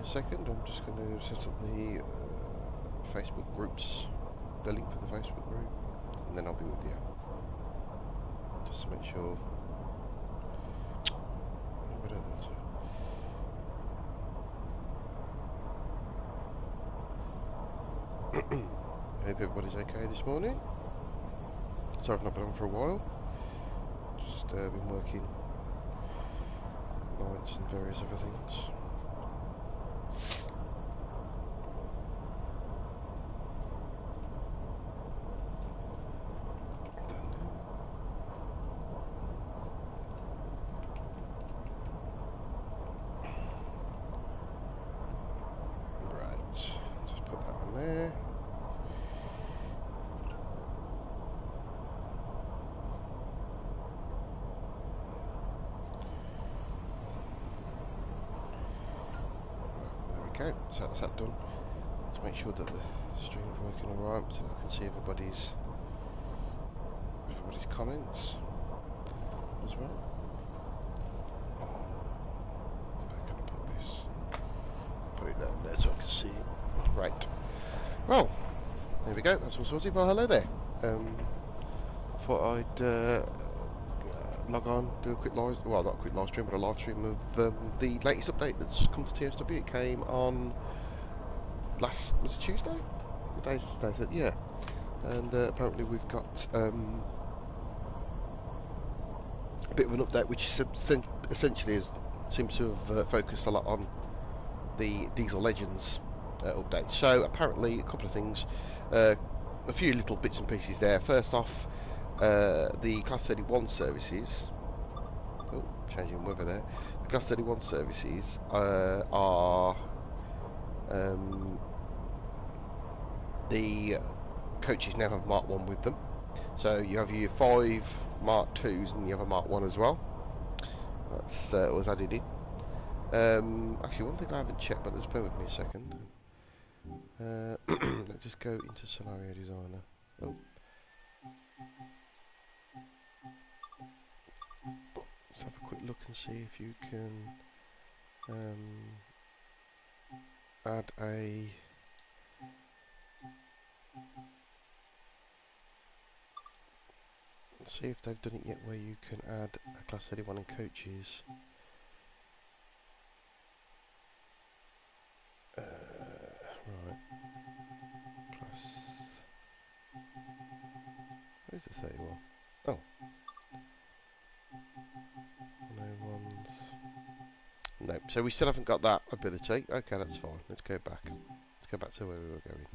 a second. I'm just going to set up the Facebook groups, the link for the Facebook group, and then I'll be with you. Just to make sure. I don't want to. Hope everybody's okay this morning. Sorry I've not been on for a while. Just been working nights and various other things. Right, just put that on there. Okay, so that's that done. Let's make sure that the stream's working alright so I can see everybody's comments as well. I'm going to put it down there so I can see it. Right. Well, there we go, that's all sorted. Well, hello there. Thought I'd log on, do a quick live, well, not a quick live stream, but a live stream of the latest update that's come to TSW. It came on was it Tuesday? What day is it today? Yeah. And apparently we've got a bit of an update, which essentially seems to have focused a lot on the Diesel Legends update. So apparently a couple of things, a few little bits and pieces there. First off, the Class 31 services, oh, changing weather there, the Class 31 services are the coaches now have Mark 1 with them. So you have your 5 Mark 2s and you have a Mark 1 as well. That's was added in. Actually, one thing I haven't checked, but just bear with me a second. Let's just go into Scenario Designer. Oh. Let's have a quick look and see if you can add a see if they've done it yet where you can add a Class 31 in coaches. Right. Class. Where's the 31? Oh. No ones. No. So we still haven't got that ability. Okay, that's fine. Let's go back. Let's go back to where we were going.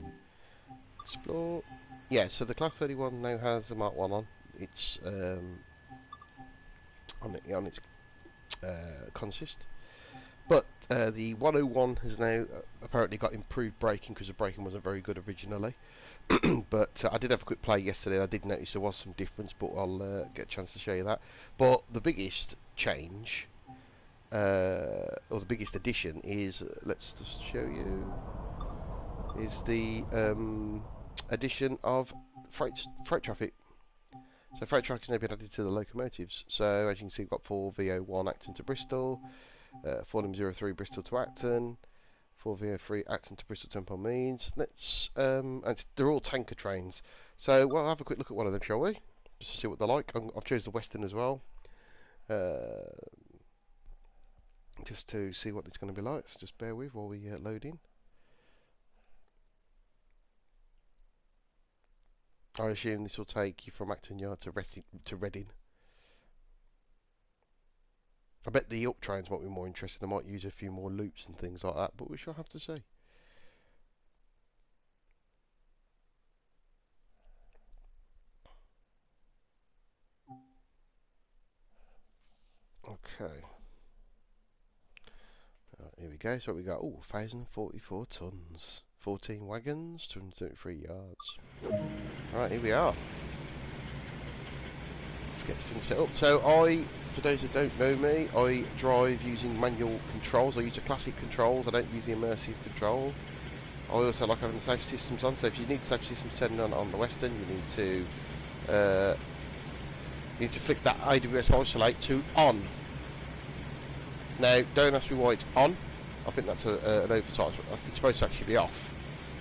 Explore. Yeah, so the Class 31 now has a Mark 1 on. It's on its consist. But the 101 has now apparently got improved braking because the braking wasn't very good originally. But I did have a quick play yesterday and I did notice there was some difference, but I'll get a chance to show you that. But the biggest change, or the biggest addition is, let's just show you, is the addition of freight traffic. So freight traffic has now been added to the locomotives. So as you can see, we've got 4 VO1 Acton to Bristol, 403 Bristol to Acton, 4 VO3 Acton to Bristol Temple Meads. Let's and they're all tanker trains. So we'll have a quick look at one of them, shall we? Just to see what they're like. I've chosen the Western as well, just to see what it's going to be like. So just bear with while we load in. I assume this will take you from Acton Yard to Reading. I bet the up trains might be more interesting. They might use a few more loops and things like that, but we shall have to see. Okay. Here we go. So what we got? Oh, 1,044 tons. 14 wagons, 233 yards. Alright, here we are. Let's get things set up. So for those that don't know me, I drive using manual controls. I use the classic controls. I don't use the immersive control. I also like having the safety systems on. So if you need safety systems turned on the Western, you need to flick that AWS isolate to on. Now, don't ask me why it's on. I think that's an oversight. It's supposed to actually be off.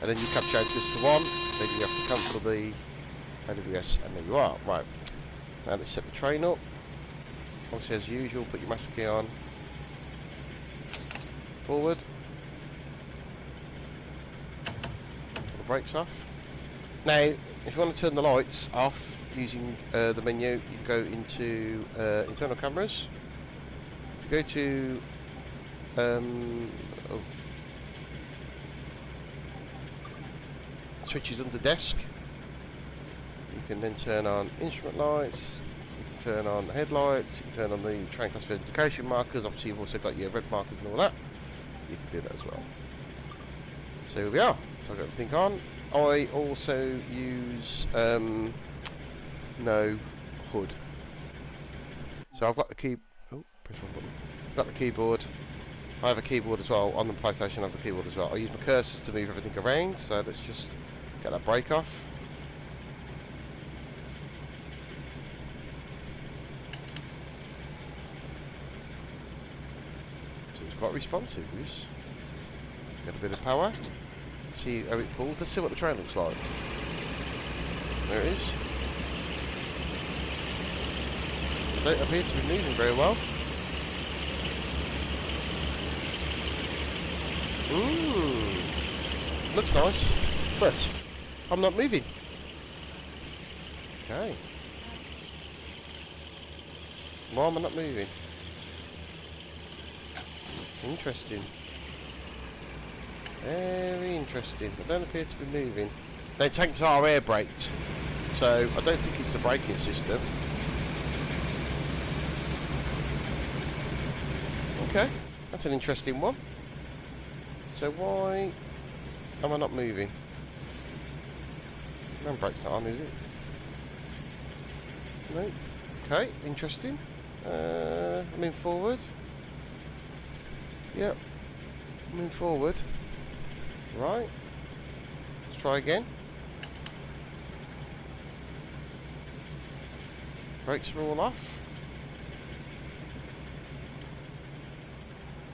And then you can change this to 1, then you have to cancel the AWS, and there you are. Right, now let's set the train up. Obviously, as usual, put your master key on. Forward. Put the brakes off. Now, if you want to turn the lights off using the menu, you can go into internal cameras. If you go to switches under desk, you can then turn on instrument lights, you can turn on the headlights, you can turn on the train classification markers. Obviously you've also got your red markers and all that. You can do that as well. So here we are. So I've got everything on. I also use no hood. So I've got the key. Oh, press one button. I've got the keyboard. I have a keyboard as well on the PlayStation. I have a keyboard as well. I use my cursors to move everything around. So let's just get that brake off. So it's quite responsive. This. Get a bit of power. See how it pulls. Let's see what the train looks like. There it is. They don't appear to be moving very well. Looks nice, but I'm not moving. Okay. Why am I not moving? Interesting. Very interesting. I don't appear to be moving. The tanks are air braked, so I don't think it's the braking system. Okay, that's an interesting one. So why am I not moving? No brake's not on, is it? No. Okay, interesting. I'm in forward. Yep. I'm in forward. Right. Let's try again. Brakes are all off.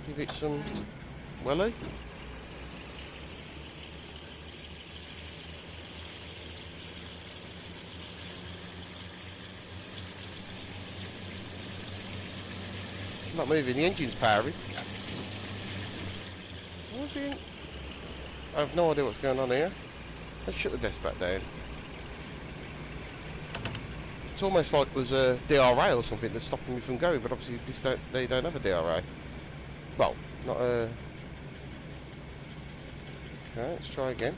Give it some welly. Not moving, the engine's powering. What's he in? I have no idea what's going on here. Let's shut the desk back down. It's almost like there's a DRA or something that's stopping me from going, but obviously they don't have a DRA. Well, not a... Okay, let's try again.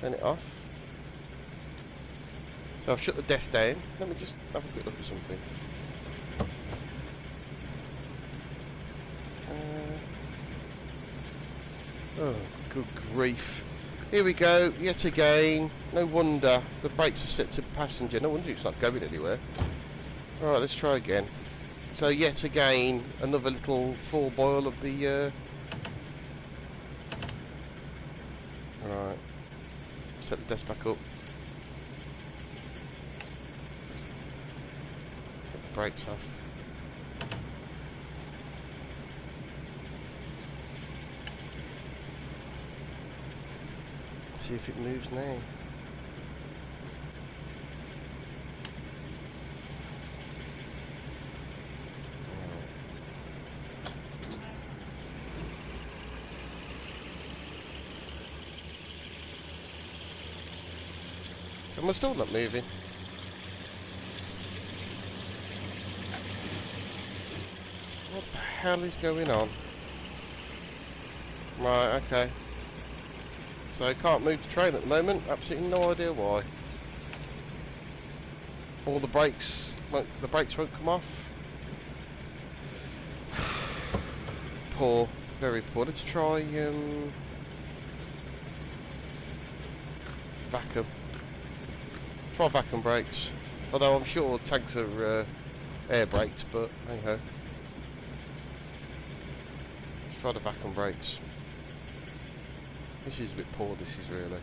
Turn it off. So I've shut the desk down. Let me just have a quick look at something. Oh, good grief. Here we go, yet again. No wonder the brakes are set to passenger. No wonder it's not going anywhere. Alright, let's try again. So yet again, another little full boil of the... Alright. Set the desk back up. Get the brakes off. See if it moves now. Am I still not moving? What the hell is going on? Right, okay. So I can't move the train at the moment. Absolutely no idea why. All the brakes won't come off. Poor, very poor. Let's try vacuum. Try vacuum brakes. Although I'm sure tanks are air braked, but hey ho. Let's try the vacuum brakes. This is a bit poor, this is really.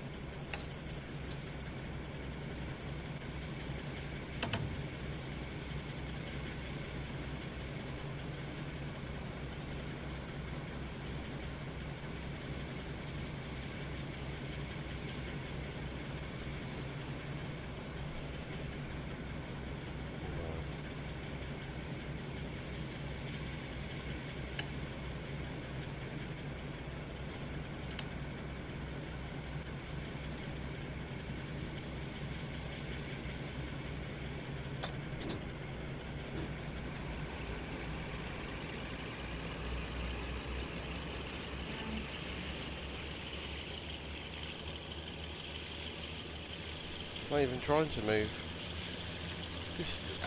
Not even trying to move.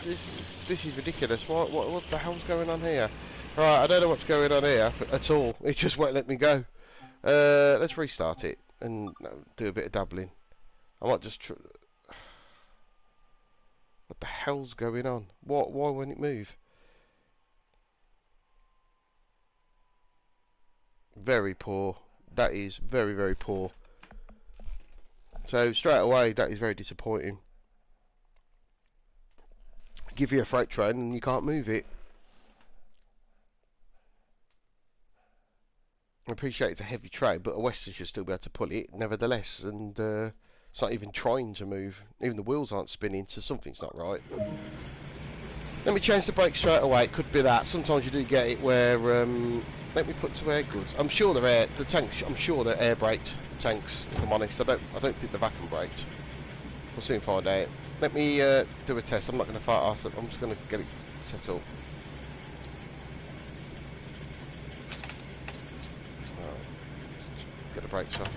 This, this is ridiculous. What the hell's going on here? Right, I don't know what's going on here at all. It just won't let me go. Let's restart it and do a bit of dabbling. I might just what the hell's going on? Why won't it move? Very poor. That is very, very poor. So straight away, that is very disappointing. Give you a freight train and you can't move it. I appreciate it's a heavy train, but a Western should still be able to pull it, nevertheless. And it's not even trying to move. Even the wheels aren't spinning, so something's not right. Let me change the brakes straight away. It could be that. Sometimes you do get it where. Let me put to air goods. I'm sure they're the tanks. I'm sure they're air braked. The tanks. If I'm honest, I don't think they're vacuum braked. We'll soon find out. Let me do a test. I'm not going to fart ass. I'm just going to get it set up. Get the brakes off.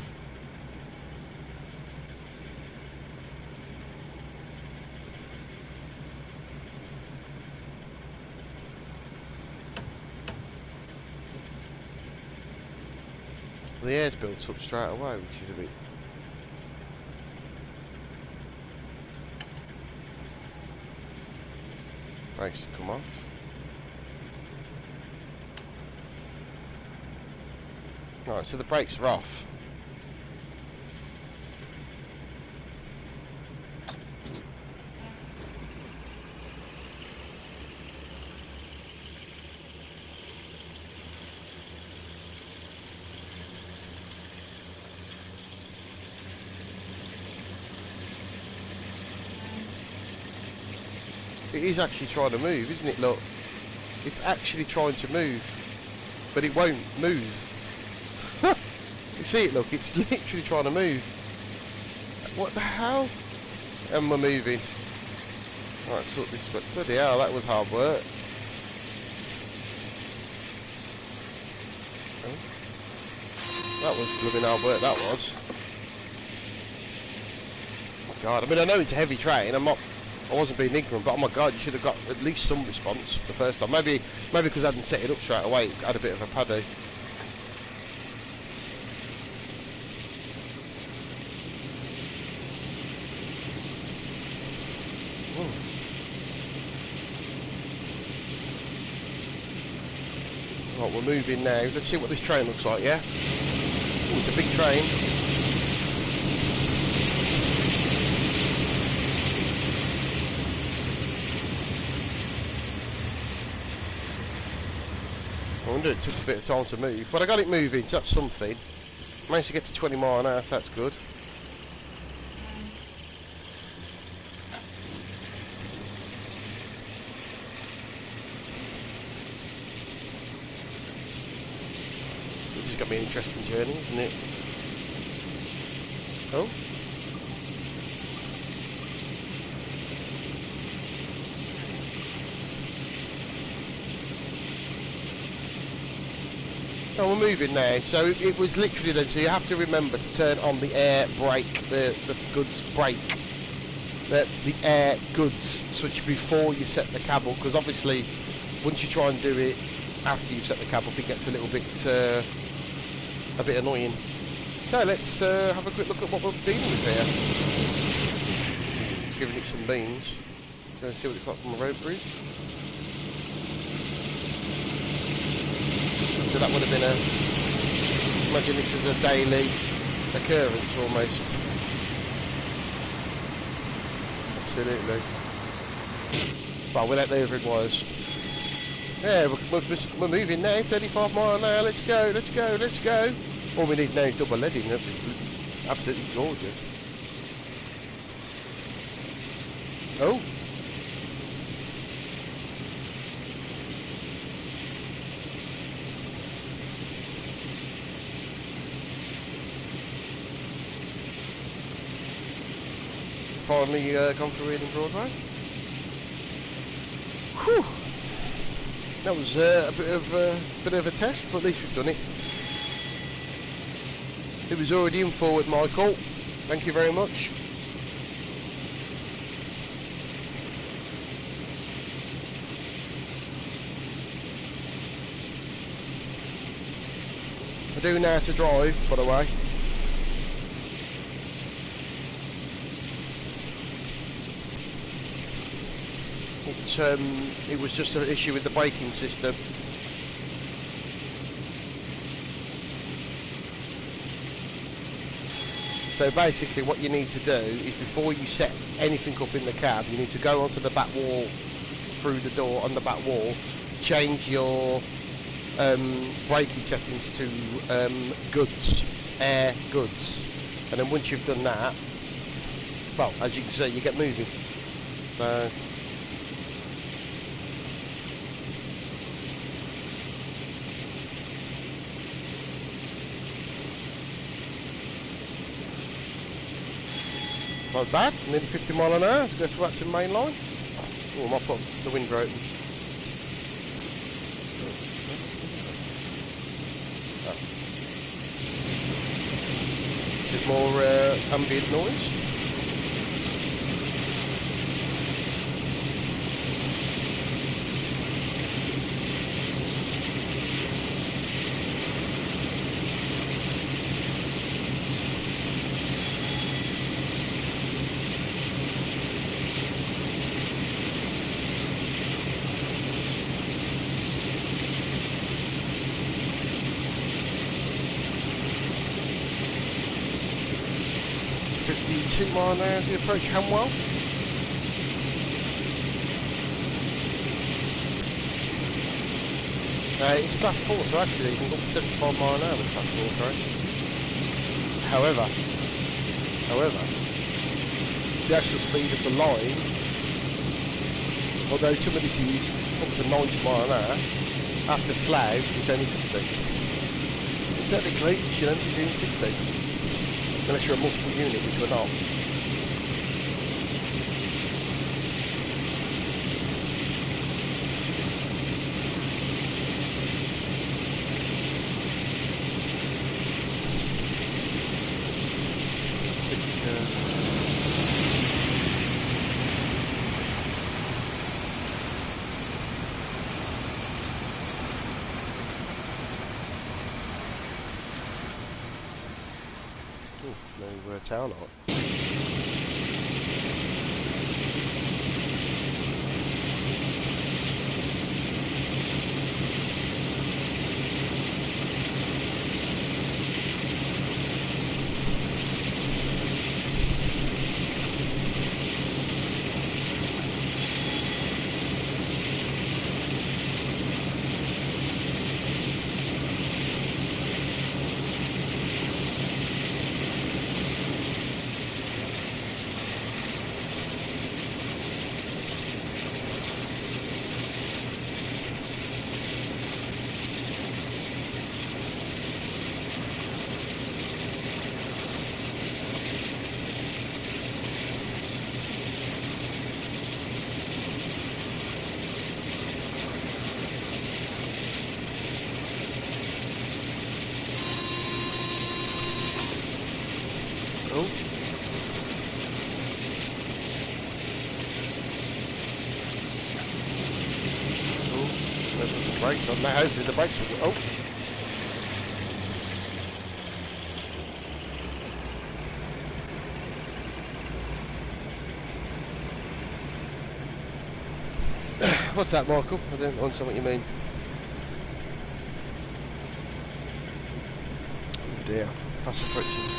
The air's built up straight away, which is a bit. Brakes have come off. Right, so the brakes are off. It is actually trying to move, isn't it? Look, it's actually trying to move, but it won't move. You see it, look, it's literally trying to move. What the hell? And we're moving. Right, sort this, but bloody hell, that was hard work. Oh. That was blooming hard work, that was. Oh God, I mean, I know it's a heavy train, I wasn't being ignorant, but oh my God, you should have got at least some response the first time. Maybe because I hadn't set it up straight away, it had a bit of a paddy. Right, we're moving now. Let's see what this train looks like, yeah? Ooh, it's a big train. I wonder it took a bit of time to move. But I got it moving, so that's something. Managed to get to 20 miles an hour, so that's good. This is going to be an interesting journey, isn't it? Oh. Oh, we're moving now. So it was literally then, so you have to remember to turn on the air brake, the goods brake, the air goods switch before you set the cab up, because obviously once you try and do it after you've set the cab up, it gets a little bit annoying. So let's have a quick look at what we're dealing with here. Giving it some beans. Going to see what it's like from a road bridge. So that would have been imagine this is a daily occurrence almost. Absolutely. Well, we'll let the other it was. Yeah, we're moving now, 35 miles an hour, let's go, let's go, let's go. All we need now is double leading, that's absolutely gorgeous. Oh. Finally gone through Reading Broadway. Whew. That was a bit of a test, but at least we've done it. It was already in forward, Michael. Thank you very much. do now to drive, by the way. It was just an issue with the braking system. So basically what you need to do is, before you set anything up in the cab, you need to go onto the back wall, through the door on the back wall, change your braking settings to goods, air goods, and then once you've done that, well, as you can see, you get moving. So not bad, nearly 50 mile an hour to go through Acton main line. Oh, I might put the window open. Oh. There's more ambient noise. .2 mile an hour as we approach Hanwell. It's class 4, so actually you can go up to 75 mile an hour with class 4 train. However, the actual speed of the line, although some of this is up to 90 mile an hour, after Slough it's only 60. And technically you should only be doing 60. Unless you're a multiple unit, which we're not. No town on. Oh. Oh, there's the brakes on that. Hopefully the brakes will. Oh. What's that, Michael? I don't understand what you mean. Oh dear, fast approaching.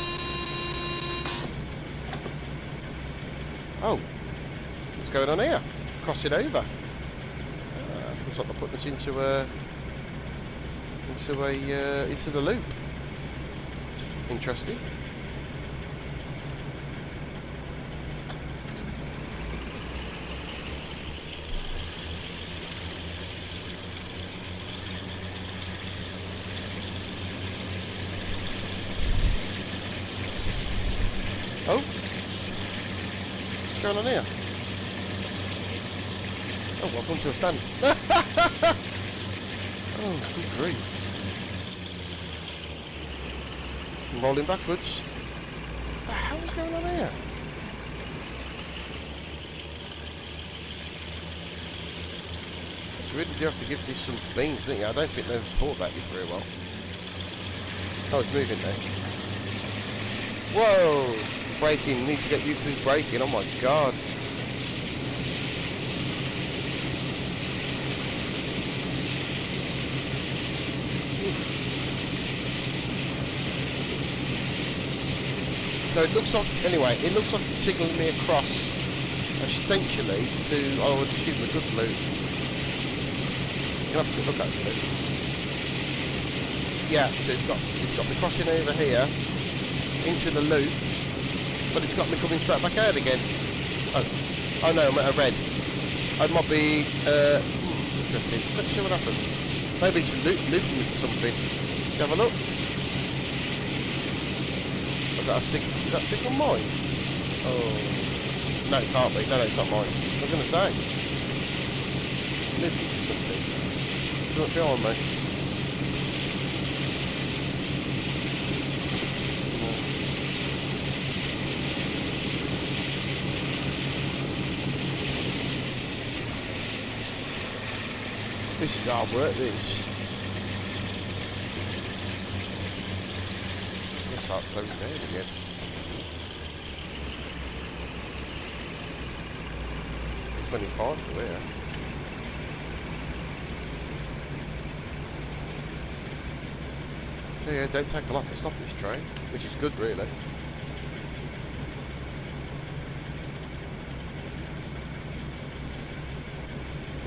Oh, what's going on here? Crossing over. Looks like they're putting us into the loop. It's interesting. Oh. What's going on here? Oh, welcome to a stand. Oh, good grief. I'm rolling backwards. What the hell is going on here? You really do have to give this some things, don't you? I don't think they've thought about this very well. Oh, it's moving now. Whoa! Braking, need to get used to this braking, oh my god. So it looks like, anyway, it looks like it's signalling me across, essentially, to, I would assume, the good loop. You'll have to look actually. Yeah, so it's got me crossing over here, into the loop, but it's got me coming straight back out again. Oh no, I'm at a red. I might be, interesting. Let's see what happens. Maybe it's looping me for something. Let's have a look. Is that a signal mine? Oh, no, it can't be. No, it's not mine. I was going to say. Looping for something. It's not behind me. This is hard work, this. Let's start slowing down again. It's 25 for here. So yeah, it don't take a lot to stop this train, which is good really.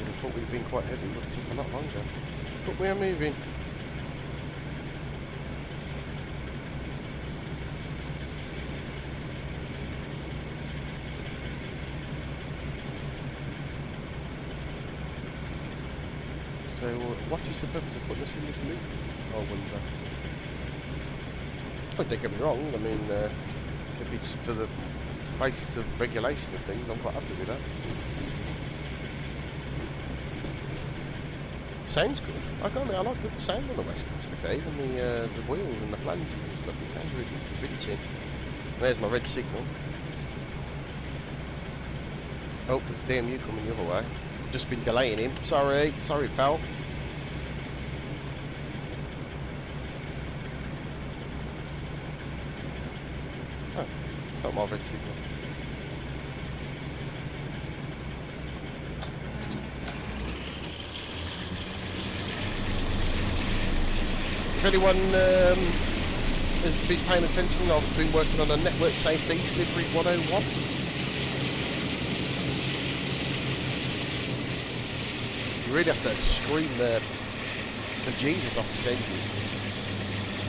I thought we'd been quite heavy, it would have taken a lot longer. But we are moving. So, what is the purpose of putting us in this loop? I wonder. Oh, don't get me wrong, I mean, if it's for the basis of regulation of things, I'm quite happy with that. Sounds good. I like the sound on the Western, to be fair, even the wheels and the flanges and stuff, it sounds really convincing. There's my red signal. Oh, there's DMU coming the other way. Just been delaying him. Sorry, pal. Oh, got my red signal. If anyone has been paying attention, I've been working on a network safety delivery 101. You really have to scream the Jesus off this engine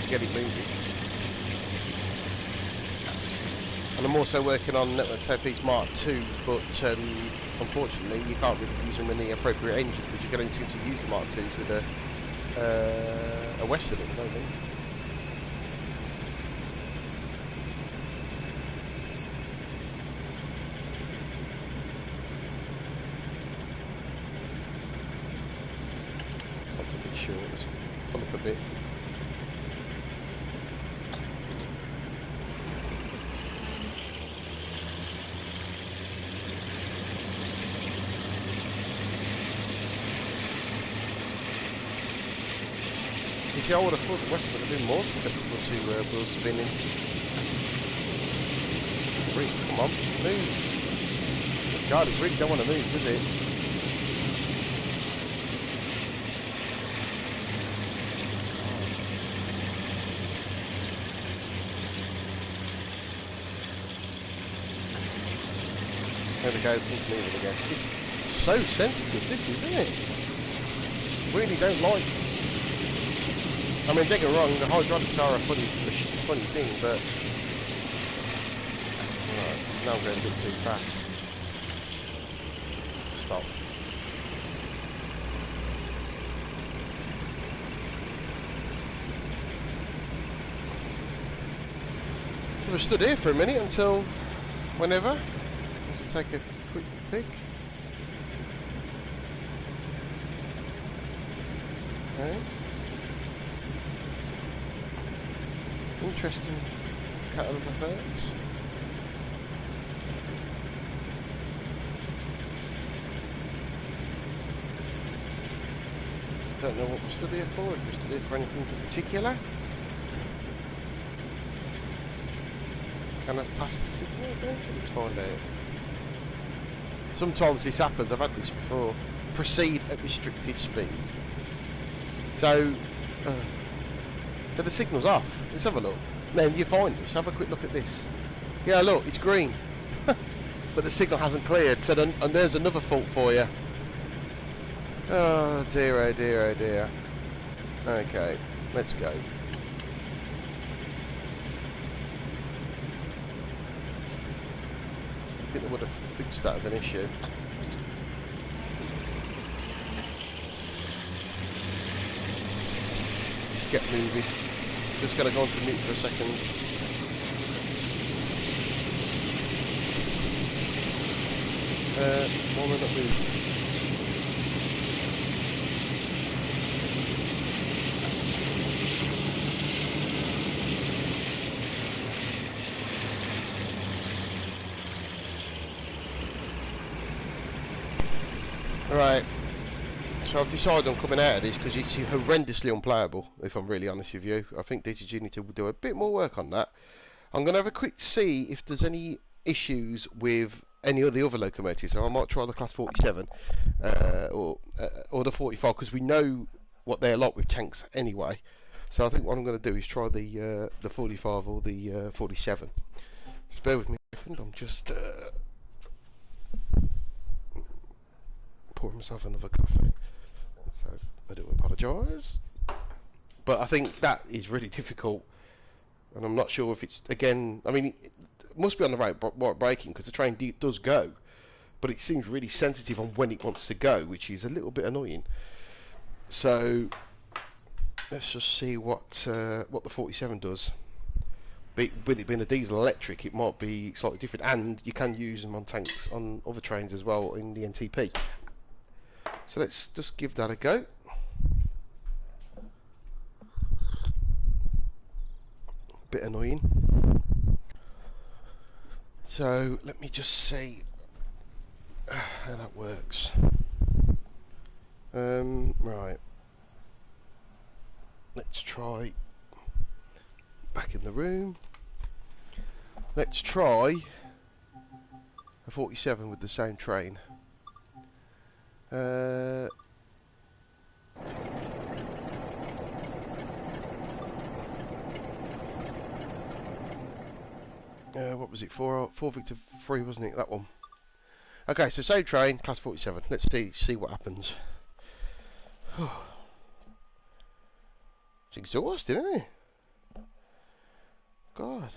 to get it moving. And I'm also working on Network Southeast Mark 2s, but unfortunately you can't really use them in the appropriate engine because you can only seem to use the Mark 2s with a Western at the moment. Got to be sure, let's pull up a bit. You see, I would have thought the Western would have been more susceptible to wheel spinning. Reek, come on, move. God, it really don't want to move, does it? There we go, it's moving again. It's so sensitive, this is, isn't it? Really don't like. I mean, don't get me wrong, the hydraulics are a funny thing, but right, now I'm going a bit too fast. Stop. So we stood here for a minute until whenever. Let's take a quick pick. Okay. Interesting cattle of affairs. Don't know what we're stood here for, if we're stood here for anything in particular. Can I pass the signal? Let's find out. Sometimes this happens, I've had this before. Proceed at restricted speed. So the signal's off. Let's have a look. Then you find this. Have a quick look at this. Yeah, look, it's green. But the signal hasn't cleared. So then, and there's another fault for you. Oh dear, oh dear, oh dear. Okay, let's go. I think they would have fixed that as an issue. Just get moving. Just going to go on to mute for a second. Why am I not moving? Right, so I've decided on coming out of this because it's horrendously unplayable, if I'm really honest with you. I think TSW need to do a bit more work on that. I'm going to have a quick see if there's any issues with any of the other locomotives. So I might try the Class 47 or the 45 because we know what they're like with tanks anyway. So I think what I'm going to do is try the 45 or the 47. Just bear with me a second, I'm just pouring myself another coffee, so I do apologise, but I think that is really difficult, and I'm not sure if it's, again, I mean, it must be on the right braking because the train does go, but it seems really sensitive on when it wants to go, which is a little bit annoying. So let's just see what the 47 does. With it being a diesel electric, it might be slightly different, and you can use them on tanks on other trains as well in the NTP. So let's just give that a go. Bit annoying. So let me just see how that works. Right. Let's try back in the room. Let's try a 47 with the same train. What was it? 4 Victor 3, wasn't it? That one. Okay, so same train, Class 47. Let's see what happens. It's exhausting, isn't it? God.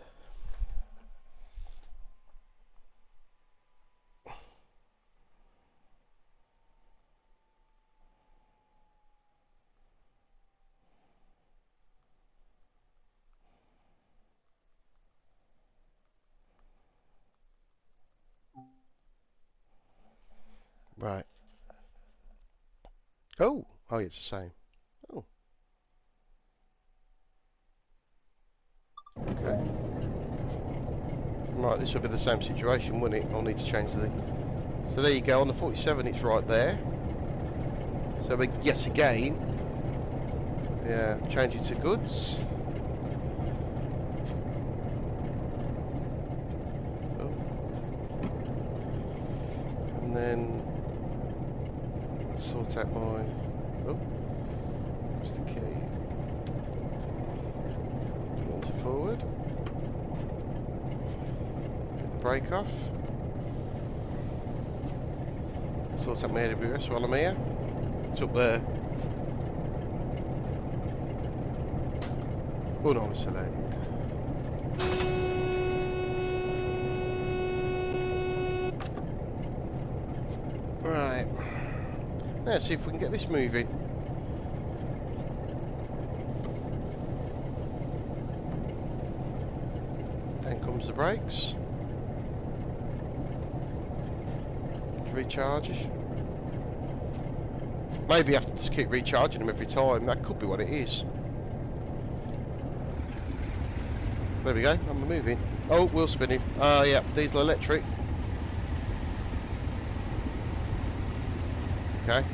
Right. Oh, it's the same. Oh. Okay. Right, this will be the same situation, won't it? I'll need to change the... So there you go, on the 47 it's right there. So yes, again, yeah, change it to goods. Oh. And then sort out my... Oh, what's the key? To forward. Brake off. Sort out my AWS while I'm here. It's up there. Oh no, select. Right. Let's see if we can get this moving. Then comes the brakes. Recharges. Maybe you have to just keep recharging them every time. That could be what it is. There we go. I'm moving. Oh, wheel spinning. Yeah, diesel electric. Okay.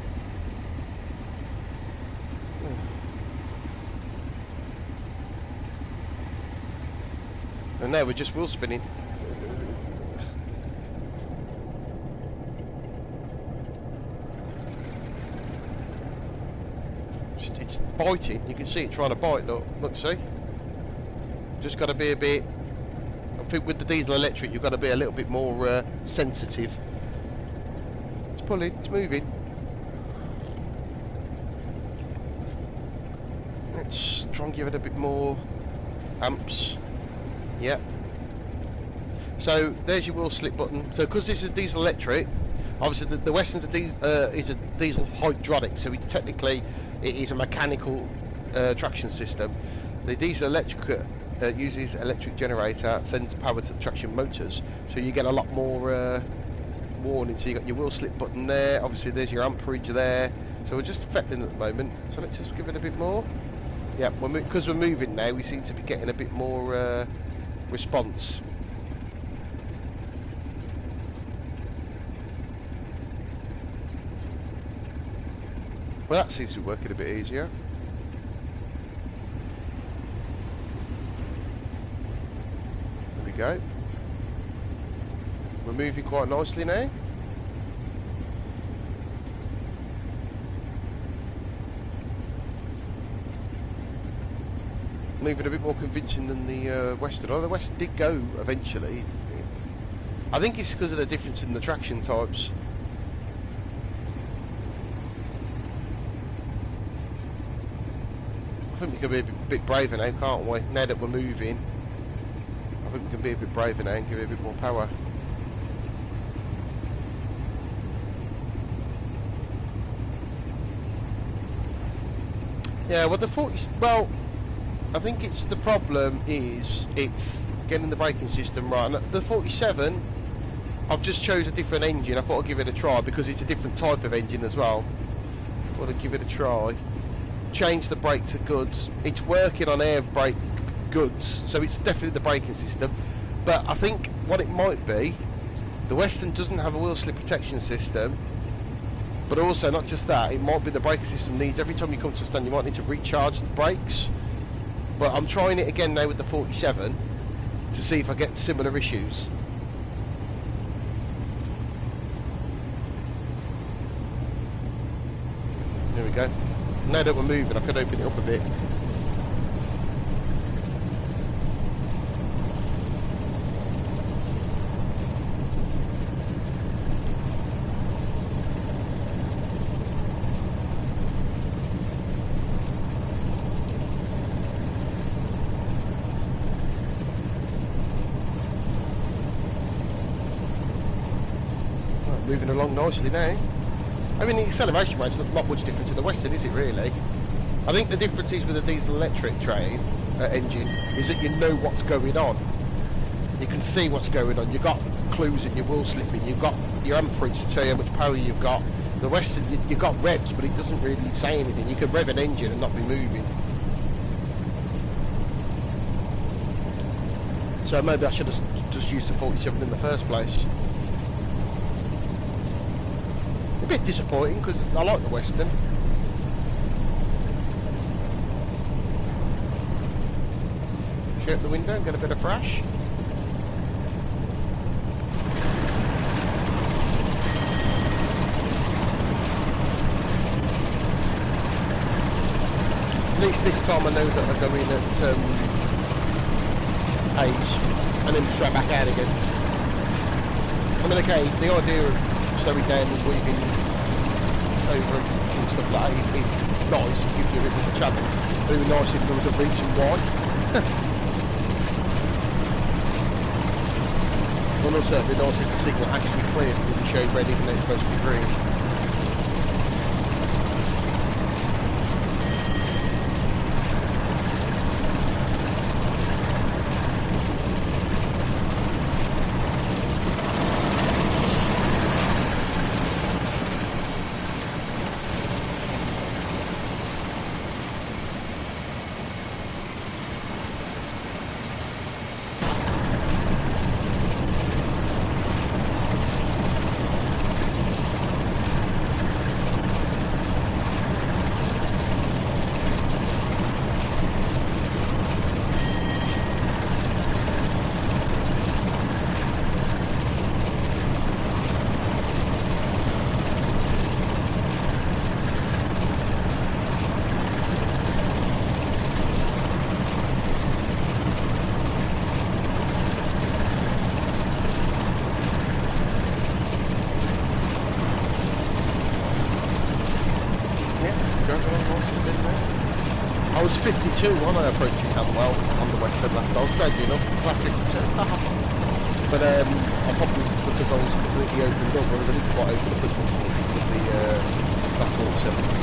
And now we're just wheel spinning. It's biting. You can see it trying to bite. Look, see. Just got to be a bit. I think with the diesel electric, you've got to be a little bit more sensitive. It's pulling. It's moving. Let's try and give it a bit more amps. Yep. So there's your wheel slip button. So because this is a diesel electric, obviously the Western's is a diesel hydraulic, so technically it is a mechanical traction system. The diesel electric uses electric generator, sends power to the traction motors, so you get a lot more warning. So you got your wheel slip button there. Obviously there's your amperage there. So we're just affecting at the moment. So let's just give it a bit more. Yeah, because we're moving now, we seem to be getting a bit more response. Well, that seems to be working a bit easier. There we go. We're moving quite nicely now. Moving a bit more convincing than the Western. Oh, the Western did go eventually. I think it's because of the difference in the traction types. I think we can be a bit braver now, can't we? Now that we're moving, I think we can be a bit braver now and give it a bit more power. Yeah, well, I think it's the problem is it's getting the braking system right. And the 47, I've just chose a different engine. I thought I'd give it a try because it's a different type of engine as well. I thought I'd give it a try. Change the brake to goods. It's working on air brake goods, so it's definitely the braking system. But I think what it might be, the Western doesn't have a wheel slip protection system. But also, not just that, it might be the braking system needs, every time you come to a stand, you might need to recharge the brakes. But I'm trying it again now with the 47 to see if I get similar issues. There we go. Now that we're moving, I could open it up a bit. Moving along nicely now. I mean, the acceleration rate's not much different to the Western, is it really? I think the difference is with the diesel electric engine is that you know what's going on. You can see what's going on. You've got clues in your wheel slipping. You've got your amperage to tell you how much power you've got. The Western, you've got revs, but it doesn't really say anything. You can rev an engine and not be moving. So maybe I should have just used the 47 in the first place. A bit disappointing because I like the Western. Out the window and get a bit of thrash. At least this time I know that I go in at Hayes and then straight back out again. I mean, okay, the idea of slowing down and weaving over and stuff like that is nice. It gives you a bit of a challenge. It would be nice if there was a reason why. Well, also it'd be nice if the signal actually cleared and it showed red even though it's supposed to be green. TSW2 on I approached it well on the western last time, strangely enough, last 52. But I probably, because I was completely opened up, whereas I didn't quite open up as much with the last 47.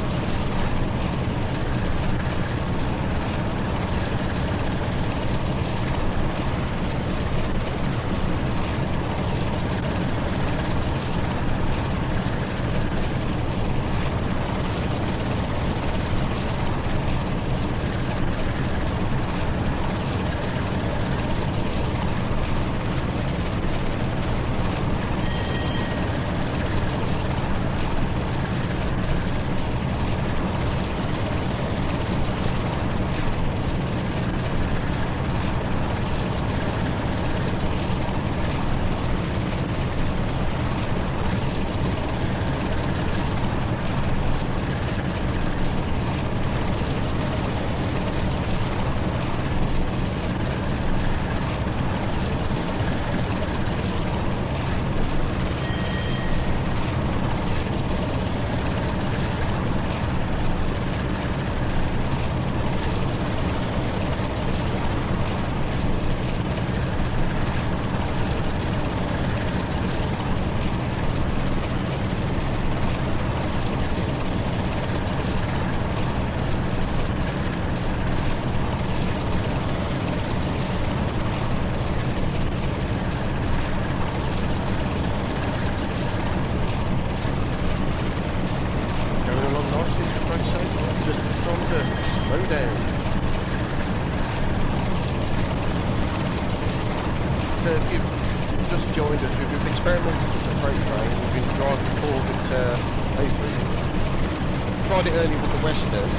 Tried it earlier with the Western,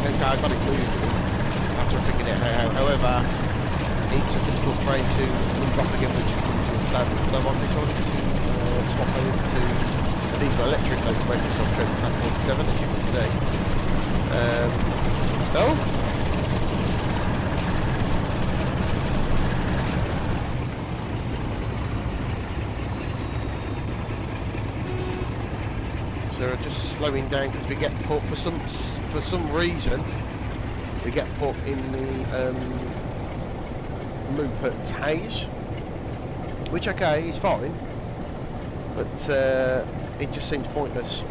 and I got it moving after I figured it out. However, it's a difficult train to move up again, which is standard. So I've decided to swap over to a diesel electric locomotive, so I'm trying to track 47, as you can see. Oh! So we're just slowing down because we get put for some reason we get put in the loop at Taze, which okay is fine, but it just seems pointless.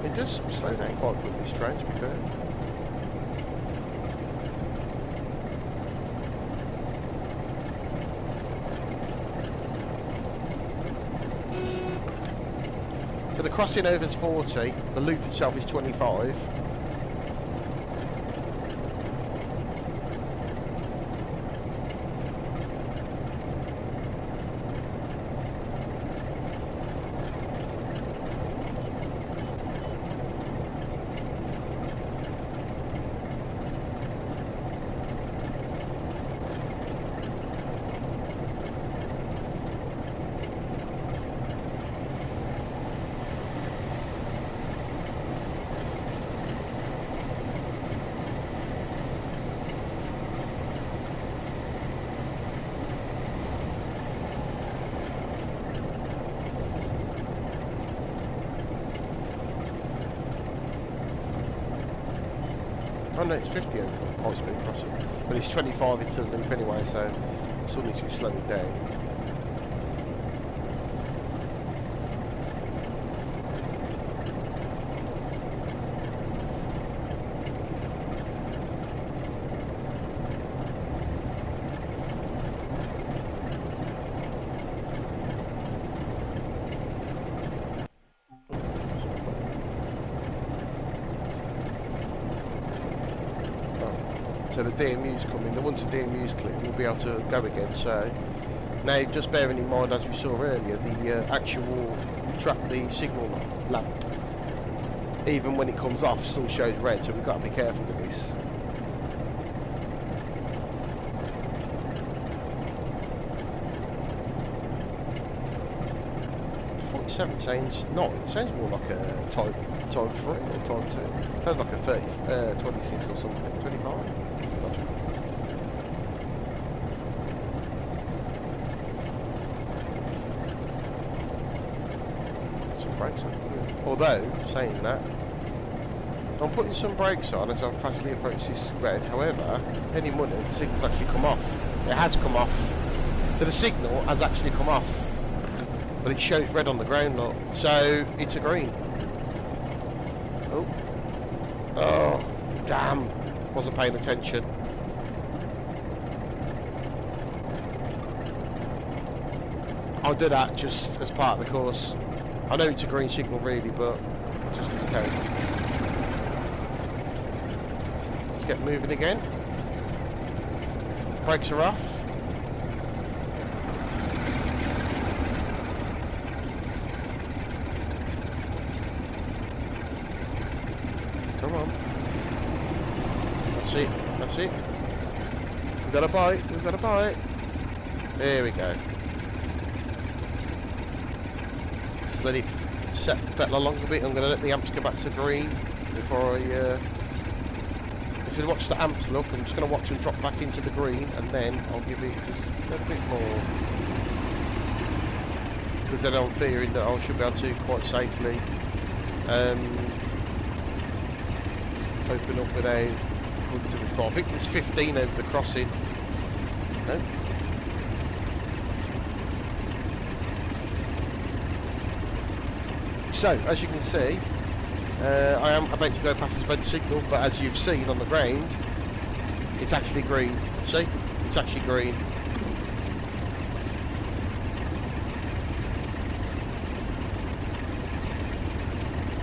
It does slow down quite quickly, this train, to be fair. So the crossing over is 40, the loop itself is 25. Oh no, it's 50 over high speed crossing, but it's 25 into the loop anyway, so still need to slow it down. So the DMU's coming, and once the DMU's clear we'll be able to go again. So now just bearing in mind, as we saw earlier, the actual the signal lamp, even when it comes off, still shows red, so we've got to be careful with this. Sounds not, it sounds more like a type 3 or type 2. Sounds like a 26 or something, 25. brakes on. Although, saying that, I'm putting some brakes on as I fastly approach this red. However, any minute the signal's actually come off. It has come off. So the signal has actually come off. But it shows red on the ground, look. So it's a green. Oh. Oh, damn. Wasn't paying attention. I'll do that just as part of the course. I know it's a green signal really, but just in case. Let's get moving again. Brakes are off. Come on. That's it. That's it. We've got a bite. We've got a bite. There we go. Just let it settle along a bit. I'm going to let the amps go back to green before I... if you watch the amps look, I'm just going to watch them drop back into the green, and then I'll give it just a bit more. Because then I'm fearing that I should be able to quite safely open up without... I think there's 15 over the crossing. No? So, as you can see, I am about to go past this red signal, but as you've seen on the ground, it's actually green. See? It's actually green.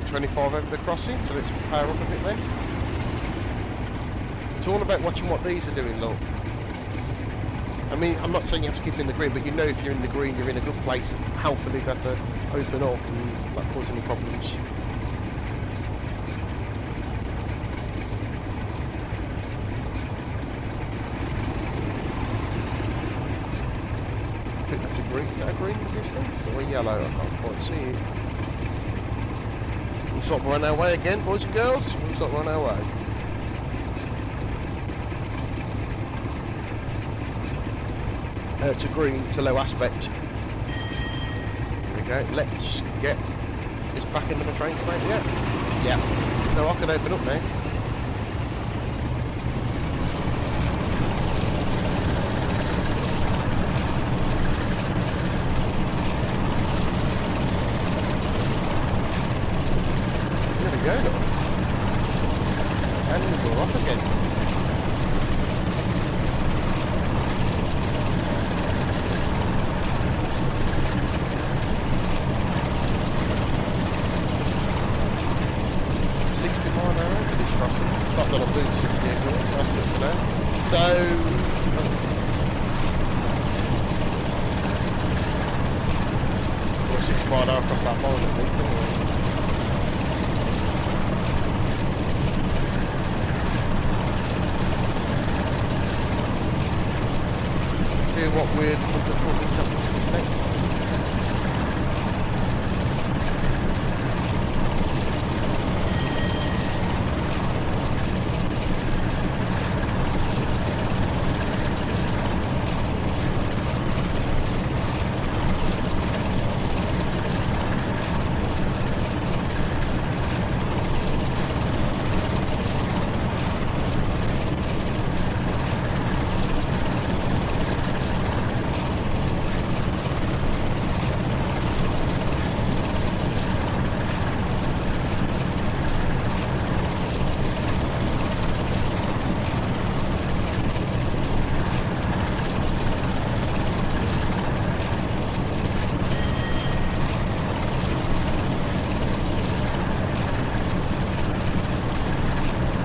.25 over the crossing, so let's power up a bit then. It's all about watching what these are doing, look. I mean, I'm not saying you have to keep in the green, but you know if you're in the green, you're in a good place. Hopefully you have to open up and not cause any problems. I think that's a green. Is that a green distance? Or a yellow? I can't quite see it. We'll stop running our way again, boys and girls. We'll stop running our way. It's a green, it's a low aspect. There we go, let's get this back into the train mate. Yeah. So I can open up now. There we go, look. And we're off again. What we're talking about next.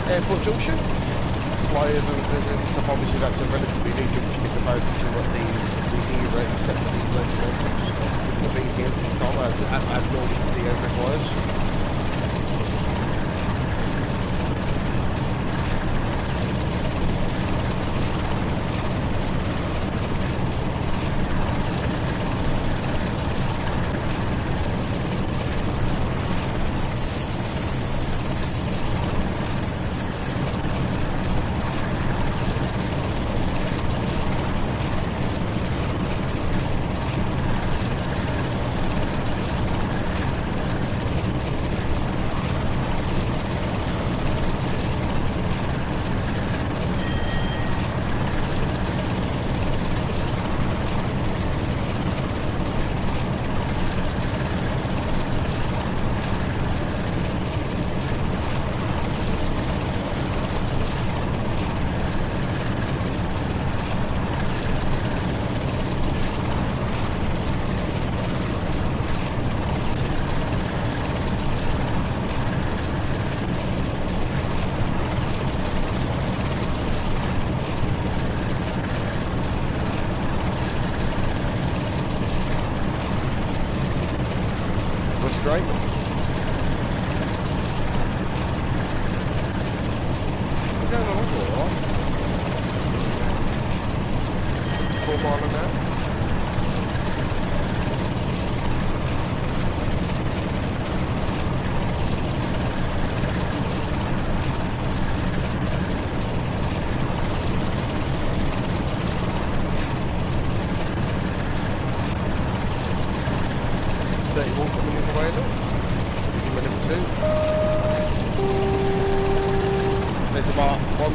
Airport junction. Flyers and stuff, obviously that's a relatively new junction in comparison to what the era except for these locomotives will be here this time as normal the requires.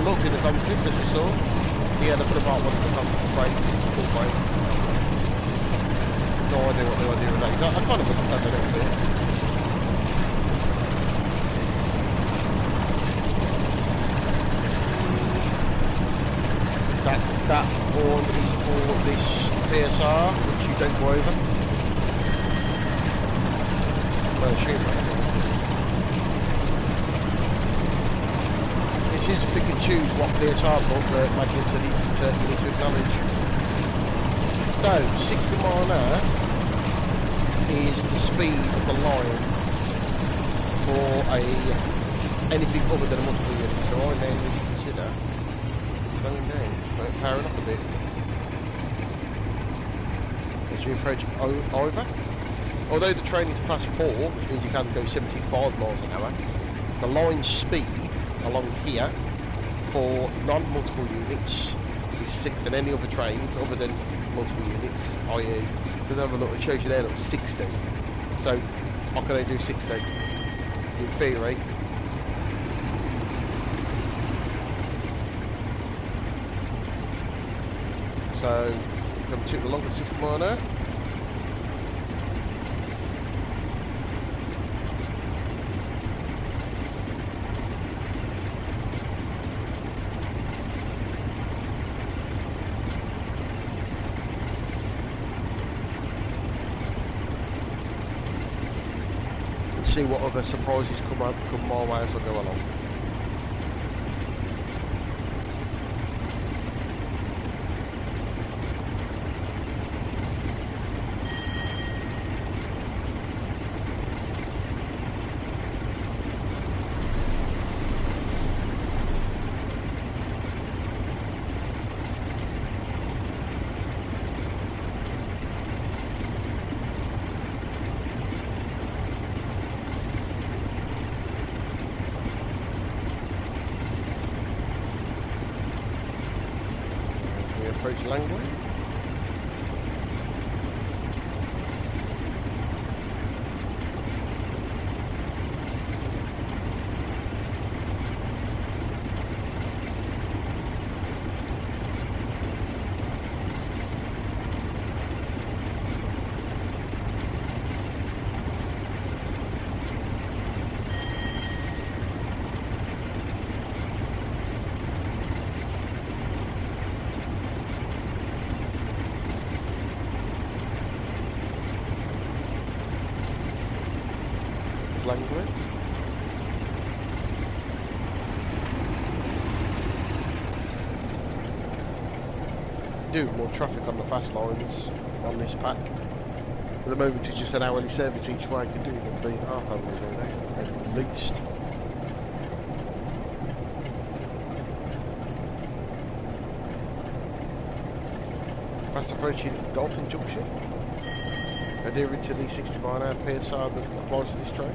some luck in the contest, as you saw. He had a bit about one of the break, full break. No idea what the idea of that is. I kind of understand a little bit. That horn is for this PSR, which you don't go over. Well, shoot, it's just pick and choose what PSR book magnets you need to acknowledge. So, 60 mile an hour is the speed of the line for anything other than a multiple unit. So I now need to consider slowing down, powering up a bit. As we approach Ivor, although the train is class 4, which means you can go 75 miles an hour, the line speed along here for non-multiple units is sick than any other trains other than multiple units, i.e. so have a look, it shows you there, look, 60. So I can only do 60 in theory. So I'm going to take the longer 60 mile an hour. See what other surprises come my way as I go along. Approach Langley. Langley. Do more traffic on the fast lines on this pack. At the moment it's just an hourly service each way. I can do them being half hourly, don't they? At least. Fast approaching Dolphin Junction. Adhering to the 60 mile an hour PSR that applies to this train.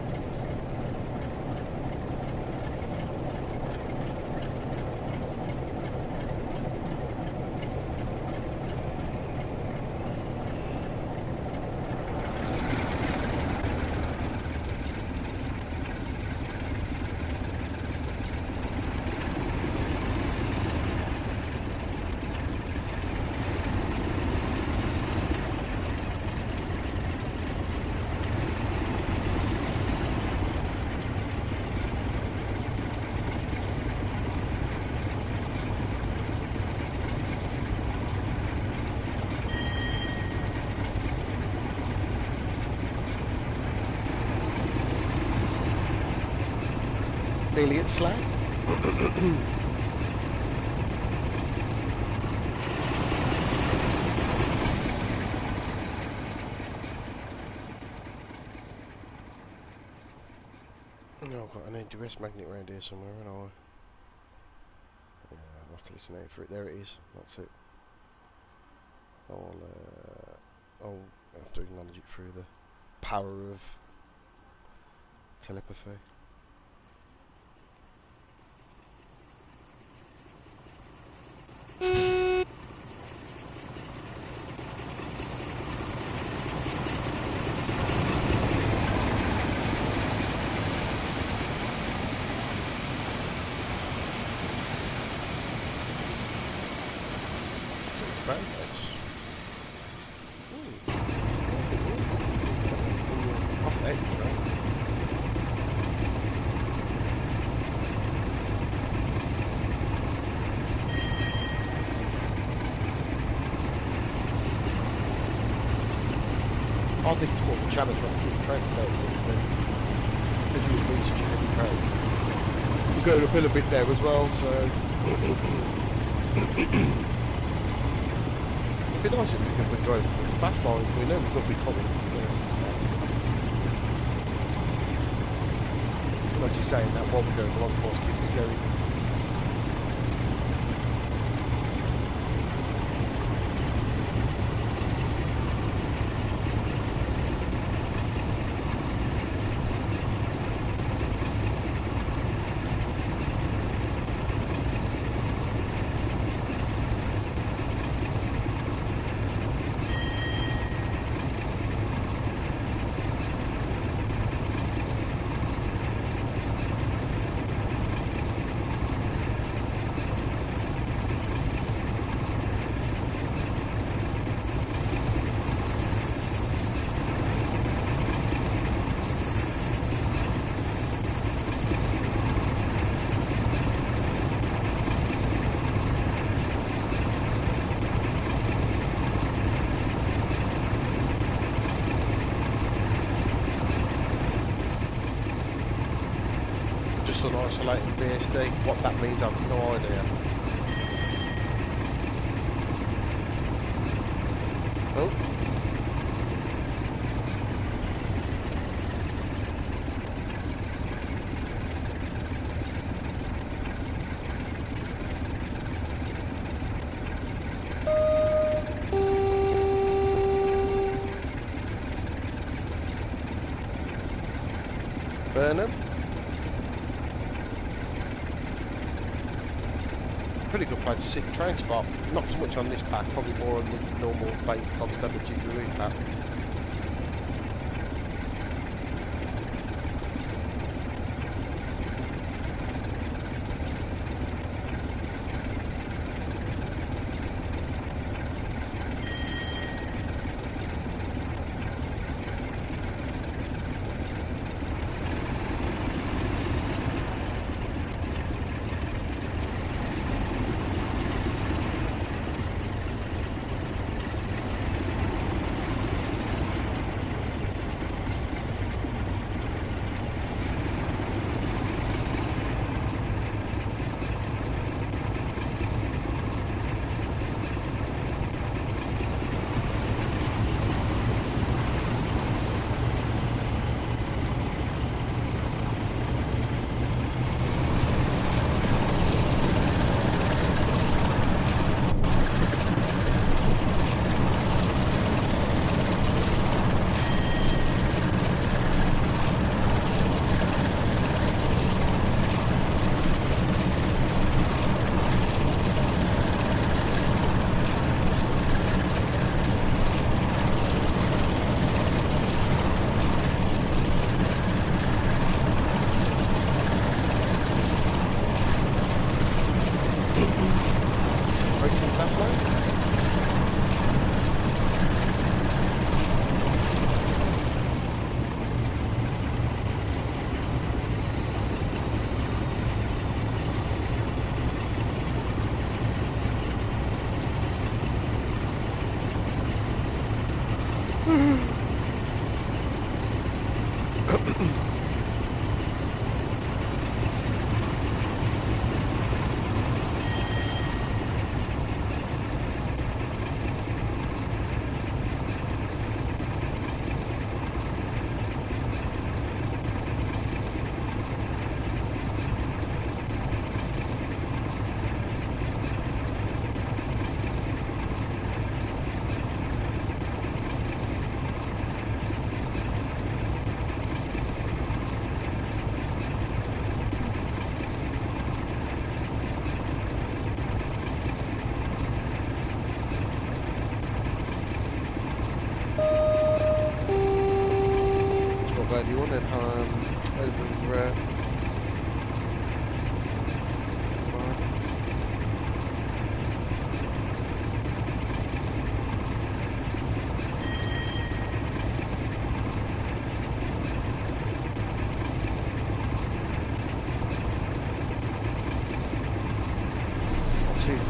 Elliot Slag. Oh God, I need to rest magnet around here somewhere, and I'll have to listen out for it. There it is. That's it. I'll have to acknowledge it through the power of telepathy. train notes. Off edge, right? I think it's more of a challenge when I keep the train stay at 16. Because you would such a heavy train. We're going uphill a bit there as well, so it'd be nice if we could go for the fast line. We know we've got to be coming. Like you're saying, that while we're going along, of course, keeps us going. Just on isolating BSD, what that means I've no idea. Oh. Burnham. Pretty good place to sit the train spot. Not so much on this path, probably more on the normal bank on standard Jubilee path.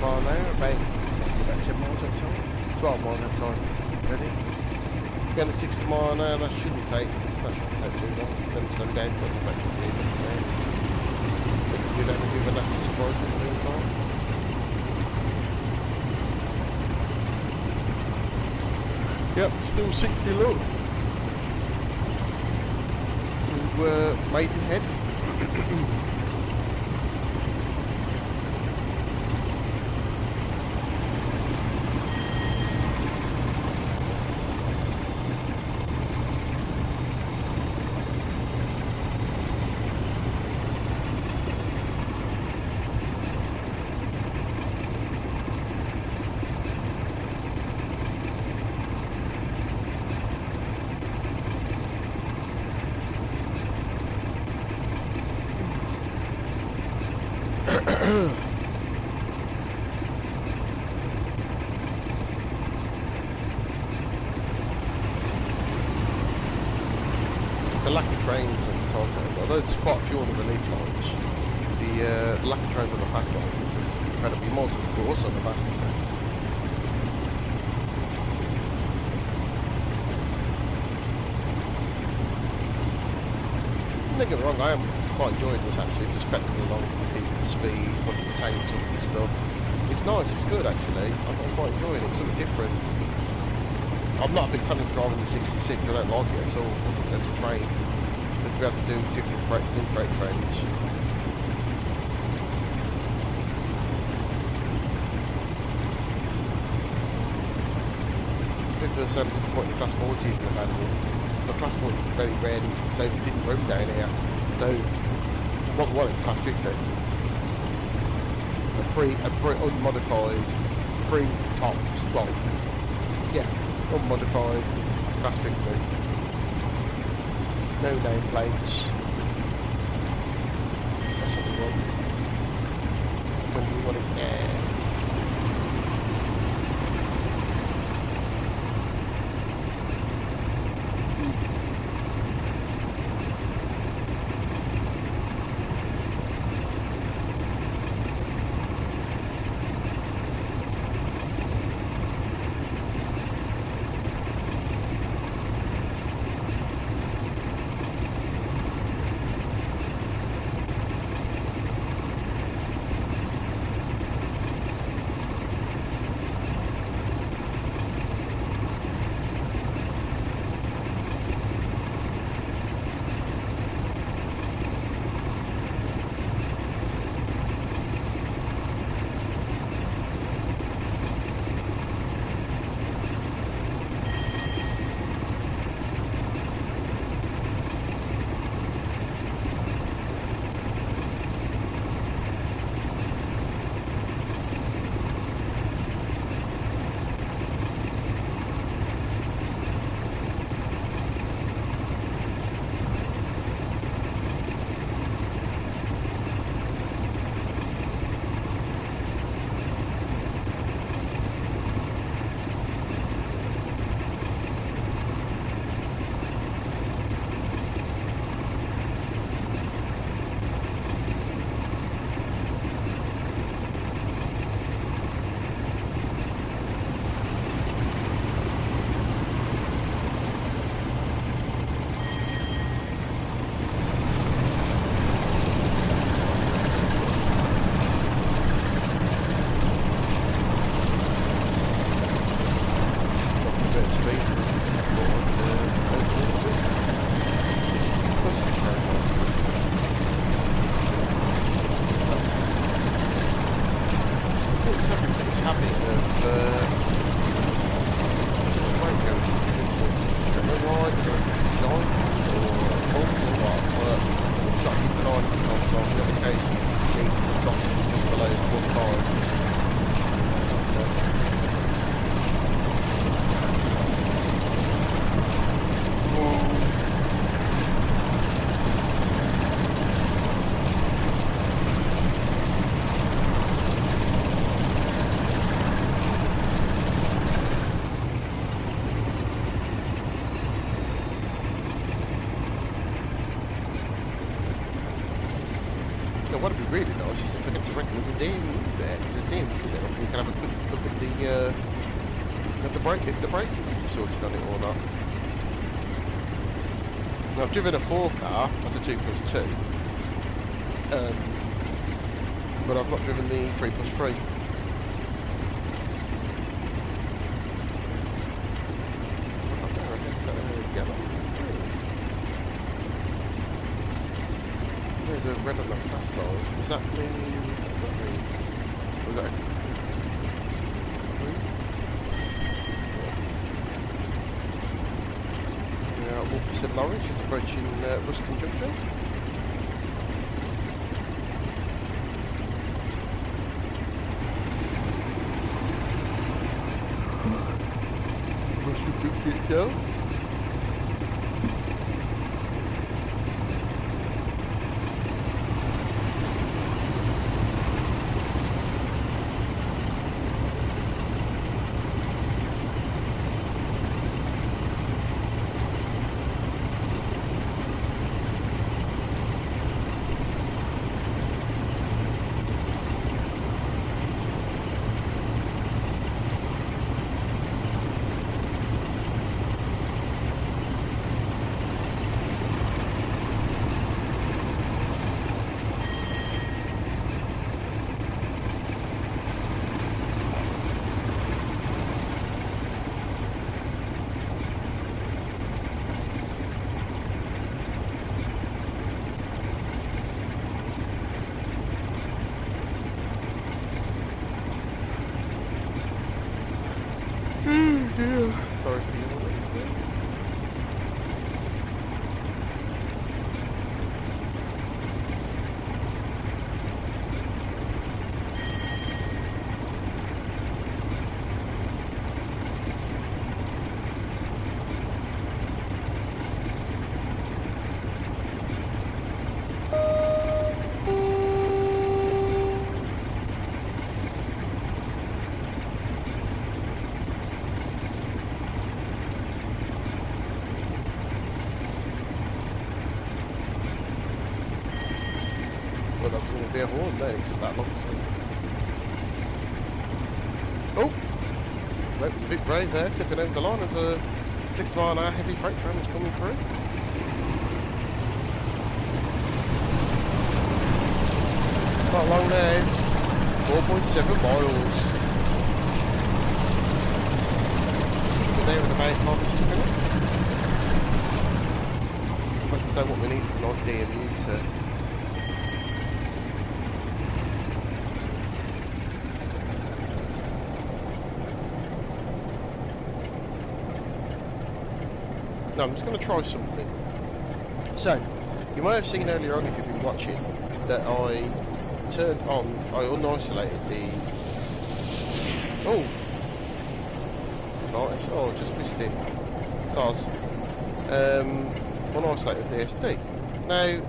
mile an hour, about 10 miles outside, 12 miles outside, ready. Going at 60 mile an hour, that shouldn't take too long. Then slow down for about 15 minutes now. But you do that and give a nasty surprise in the meantime. Yep, still 60 low. To Maidenhead. The lack of trains and content, although there's quite a few on the relief lines, the lack of trains on the fast lines is incredibly more of course on the fast line. Don't get me wrong, I am quite enjoying this actually, just pedaling along, keeping the speed, putting the tanks up and stuff. It's nice, it's good actually, I'm quite enjoying it, it's something different. I'm not a big fan of driving the 66, I don't like it at all as a train. But to be able to do different freight trains. People are so disappointed the class 40s in the manual. The class 40 very rarely, they didn't roam down here. So, what we want is class 50. A unmodified, pre-top slot. Yeah. Unmodified, class 50. No nameplates. That's what we want. When do we want it now? what would be really nice is if I get to reckon there's a damn move there. There's a damn move there. We can have a quick look at the brake, if the brake can be sorted on it or not. Now, I've driven a 4 car, that's a 2+2. But I've not driven the 3+3. There's a red on the fast line. Does that mean? Was that? Wolfson Norwich is approaching Ruskin Junction. Ruskin Junction itself. Sorry for you. Well, that was going to be a horn there, except that long. So. Oh! That was a bit brave there, stepping over the line as a 6-mile-an-hour heavy freight train is coming through. Not long there, 4.7 miles. We're there in about 5 or 6 minutes. That's so what we need for a nice DMU to... No, I'm just going to try something. So, you might have seen earlier on, if you've been watching, that I turned on, I unisolated the... Oh! Nice, oh, just missed it. Soz. Unisolated the DSD. Now,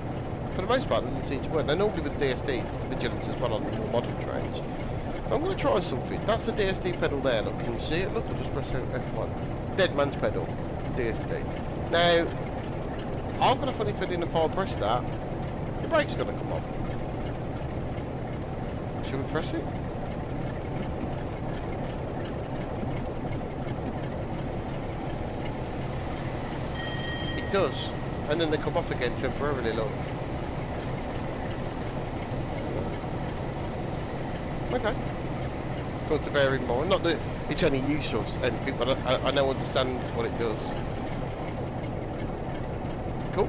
for the most part, it doesn't seem to work. Now, normally with DSD, it's the vigilance as well on the more modern trains. So I'm going to try something. That's the DSD pedal there, look, can you see it? Look, I'll just press F1. Dead man's pedal. DSD. Now, I've got a funny feeling if I press that, the brake's going to come on. Should we press it? It does. And then they come off again temporarily, look. Okay. Got to bear in mind. Not that it's any use or anything, but I now understand what it does. Cool.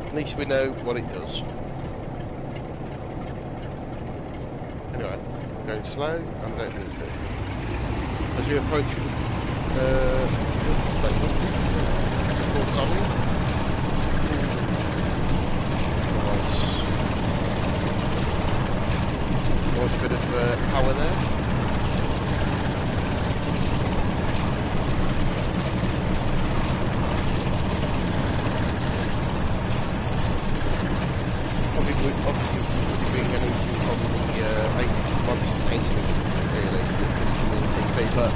At least we know what it does. Anyway, going slow, and I don't need to. As you approach full solid. Nice bit of power there. Obviously being an engine from the 80s, really, the community, but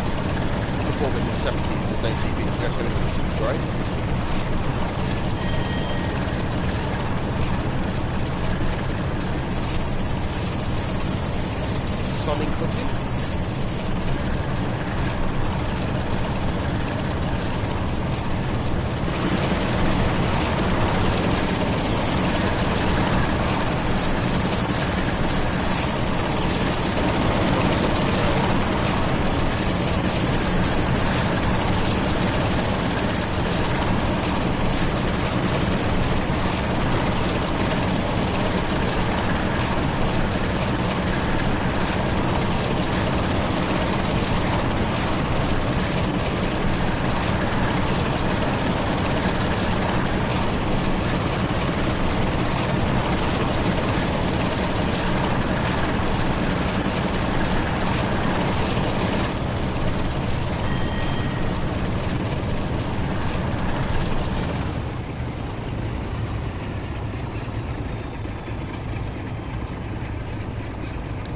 performing 70 There's no TP to go through, which is great. Timing cutting.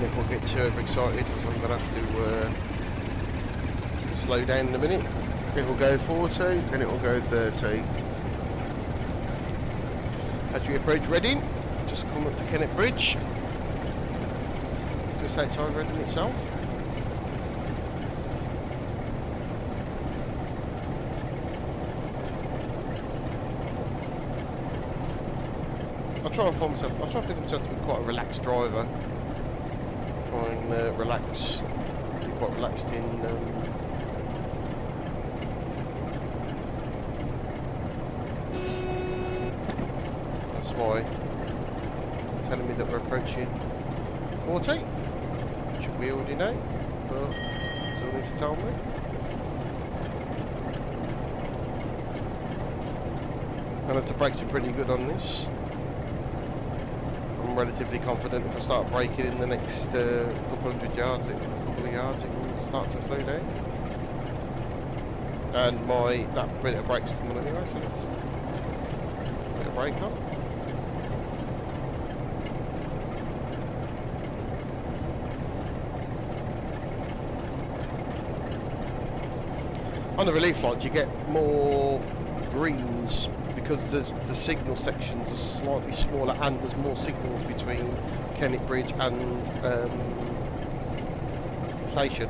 If I get too overexcited, I'm going to have to slow down in a minute. It will go 40, then it will go 30. As we approach Reading, just come up to Kennet Bridge, just outside Reading itself. I'll try and find myself, I'll try and think myself to be quite a relaxed driver. Try and relax, be quite relaxed in that's why telling me that we're approaching 40, which we already know, but still needs to tell me. And as the brakes are pretty good on this, I'm relatively confident if I start braking in the next couple of yards, it will start to slow down. And that bit of brakes coming anyway, so let's put a brake on. On the relief lights you get more greens because the signal sections are slightly smaller and there's more signals between Kennet Bridge and station.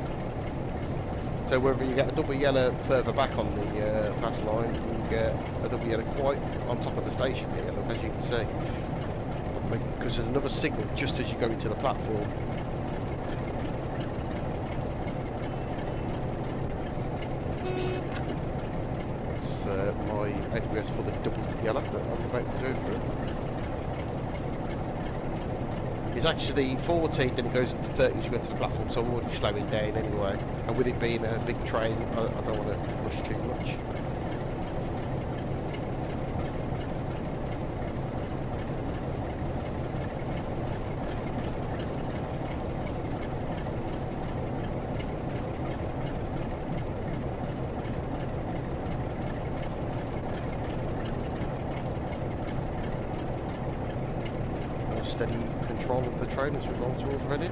So whether you get a double yellow further back on the fast line, you get a double yellow quite on top of the station here, look, as you can see. Because there's another signal just as you go into the platform. My AWS for the double yellow that I'm about to go through. It's actually 40, then it goes into 30 as you go to the platform, so I'm already slowing down anyway. And with it being a big train, I don't want to rush too much. Steady control of the train as we roll towards Reading.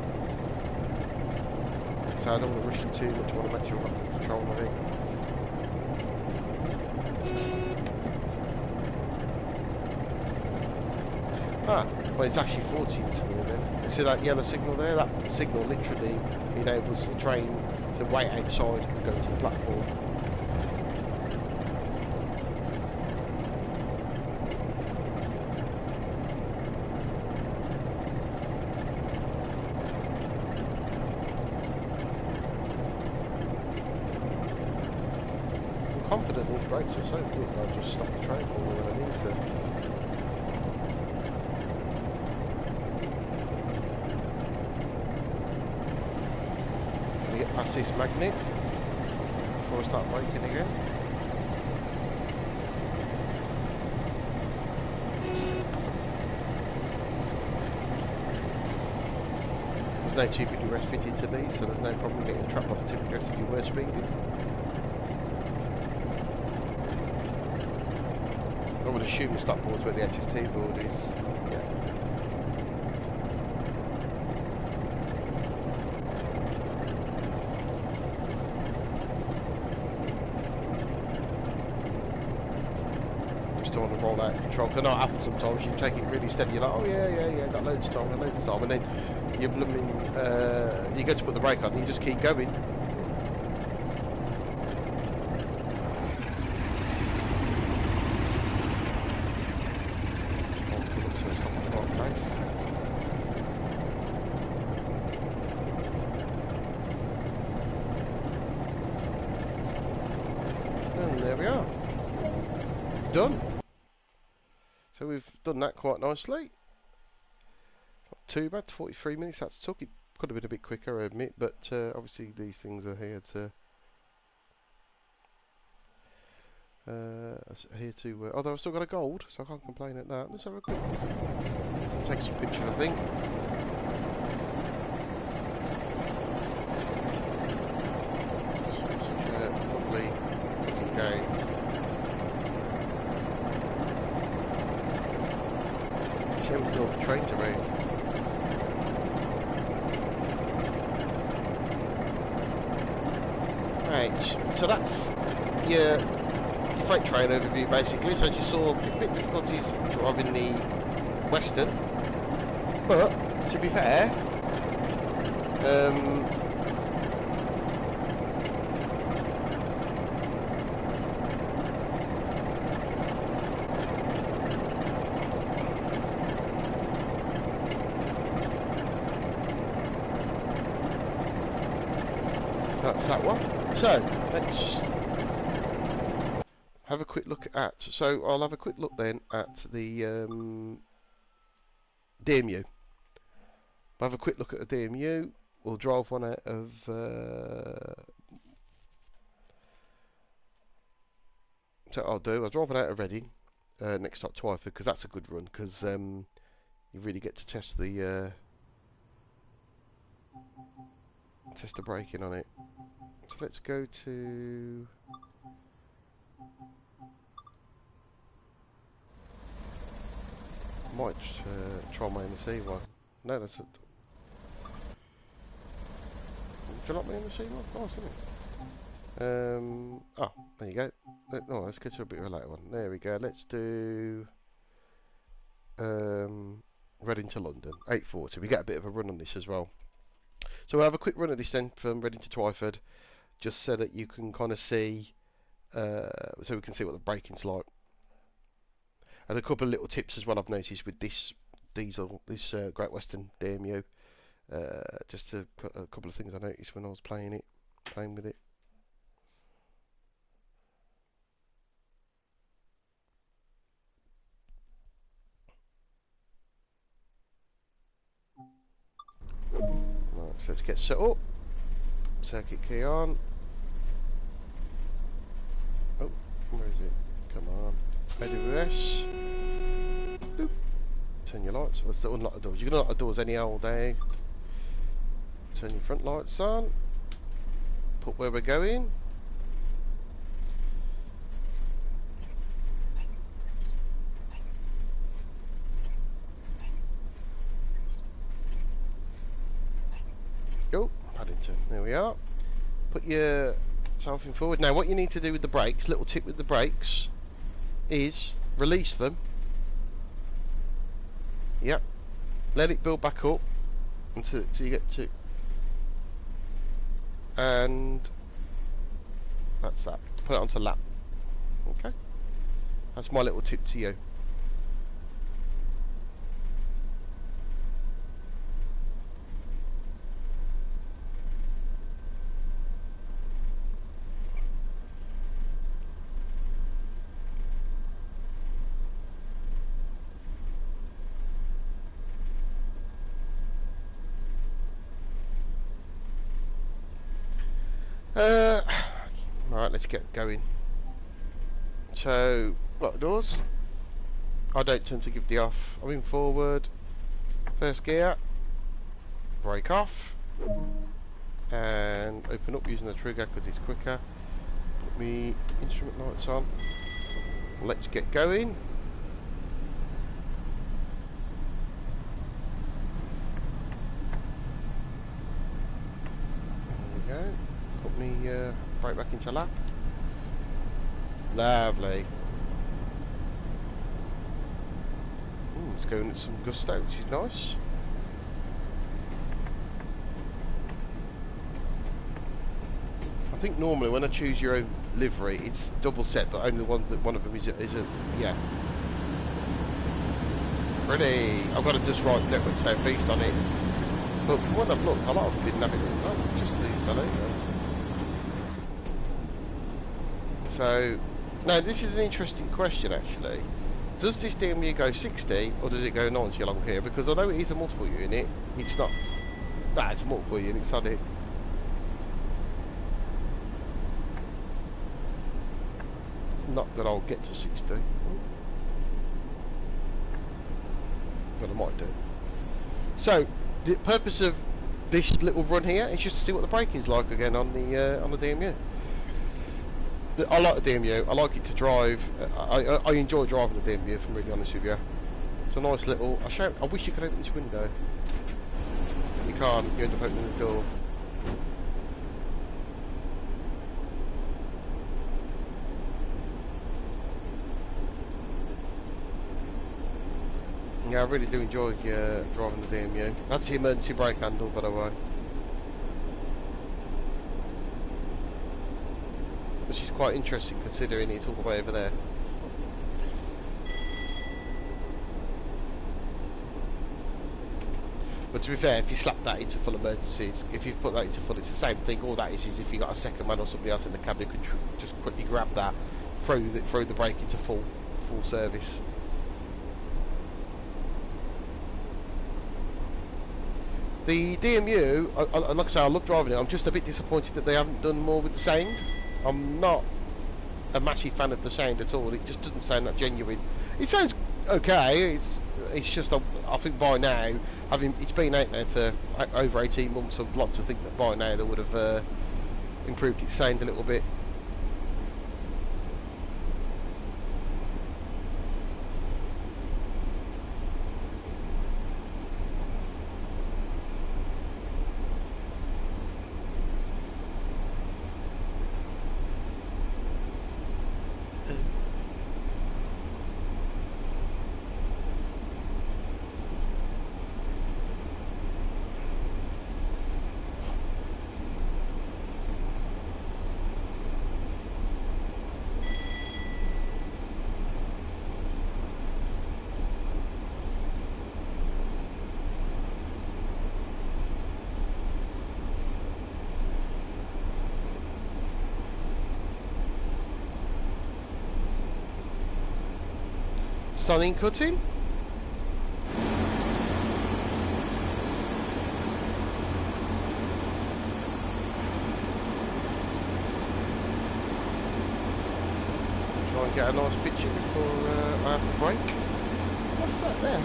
So I don't want to rush in too much, I want to make sure I've got control of it. Ah, well it's actually 40 to me then. You see that yellow signal there? That signal literally enables the train to wait outside and go to the platform. Confident these brakes are so good, I'll just stop the train for when I need to. Can we get past this magnet before I start braking again? There's no TPDRS fitted to these, so there's no problem getting trapped by the TPDRS if you were speeding. I would assume the stop board's where the HST board is. Yeah. just don't want to roll out of control. Because I know it happens sometimes. You take it really steady. You're like, oh yeah, got loads of time, and then you blooming you go to put the brake on, and you just keep going. And there we are. Done. So we've done that quite nicely. Not too bad. 43 minutes that's took. It could have been a bit quicker, I admit, but obviously these things are here to although I've still got a gold, so I can't complain at that. Let's have a quick take some pictures, I think. Such a lovely looking game. Shame to build the trains around. Right, so that's your freight train overview basically. So as you saw, a bit difficulties driving the Western, but to be fair, that's that one. So let's have a quick look at. So I'll have a quick look then at the DMU. I'll have a quick look at the DMU. We'll drive one out of so I'll drive it out of Reading next stop Twyford, because that's a good run, because you really get to test the braking on it. So let's go to might try my NC one. No, that's a. Do you like my NC one? Nice, isn't it? Oh, there you go. Oh, let's get to a bit of a later one. There we go. Let's do Reading to London, 8:40. We get a bit of a run on this as well. So we'll have a quick run at this then from Reading to Twyford, just so that you can kind of see, so we can see what the braking's like. And a couple of little tips as well I've noticed with this diesel, this Great Western DMU. Just a couple of things I noticed when I was playing with it. Right, so let's get set up. Circuit key on. Oh, where is it? Come on. AWS. Boop. Turn your lights. Let's unlock the doors. You can unlock the doors any old day. Turn your front lights on. Put where we're going. Go. Paddington. There we are. Put yourself in forward. Now what you need to do with the brakes, little tip with the brakes, is release them. Yep. Let it build back up until you get to, and that's that. Put it onto lap. Okay. That's my little tip to you. Right, let's get going. So, lock the doors. I don't tend to give the off. I'm in forward. First gear. Brake off. And open up using the trigger because it's quicker. Put me instrument lights on. Let's get going. There we go. Put me brake back into lap. Lovely. It's going at some gusto, which is nice. I think normally when I choose your own livery, it's double set, but only one of them is a yeah. Pretty. I've got to just write Network South East on it. But from what I've looked, a lot of them didn't have it written on, just the Belego. So, now this is an interesting question actually. Does this DMU go 60 or does it go 90 along here? Because although it is a multiple unit, it's not. Nah, it's a multiple unit, it's on it. Not that I'll get to 60. But I might do. So, the purpose of this little run here is just to see what the braking's like again on the DMU. I like the DMU. I like it to drive. I enjoy driving the DMU, if I'm really honest with you. It's a nice little. I wish you could open this window. You can't. You end up opening the door. Yeah, I really do enjoy driving the DMU. That's the emergency brake handle, by the way. Which is quite interesting considering it's all the way over there. But to be fair, if you slap that into full emergency, if you put that into full, it's the same thing. All that is if you got a second man or somebody else in the cab who could just quickly grab that, throw the brake into full service. The DMU, like I say, I love driving it. I'm just a bit disappointed that they haven't done more with the sound. I'm not a massive fan of the sound at all. It just doesn't sound that genuine. It sounds okay. It's just I think by now, it's been out there for over 18 months. I'd like to think that by now they would have improved its sound a little bit. Sunning cutting. Try and get a nice picture before I have to break. What's that there?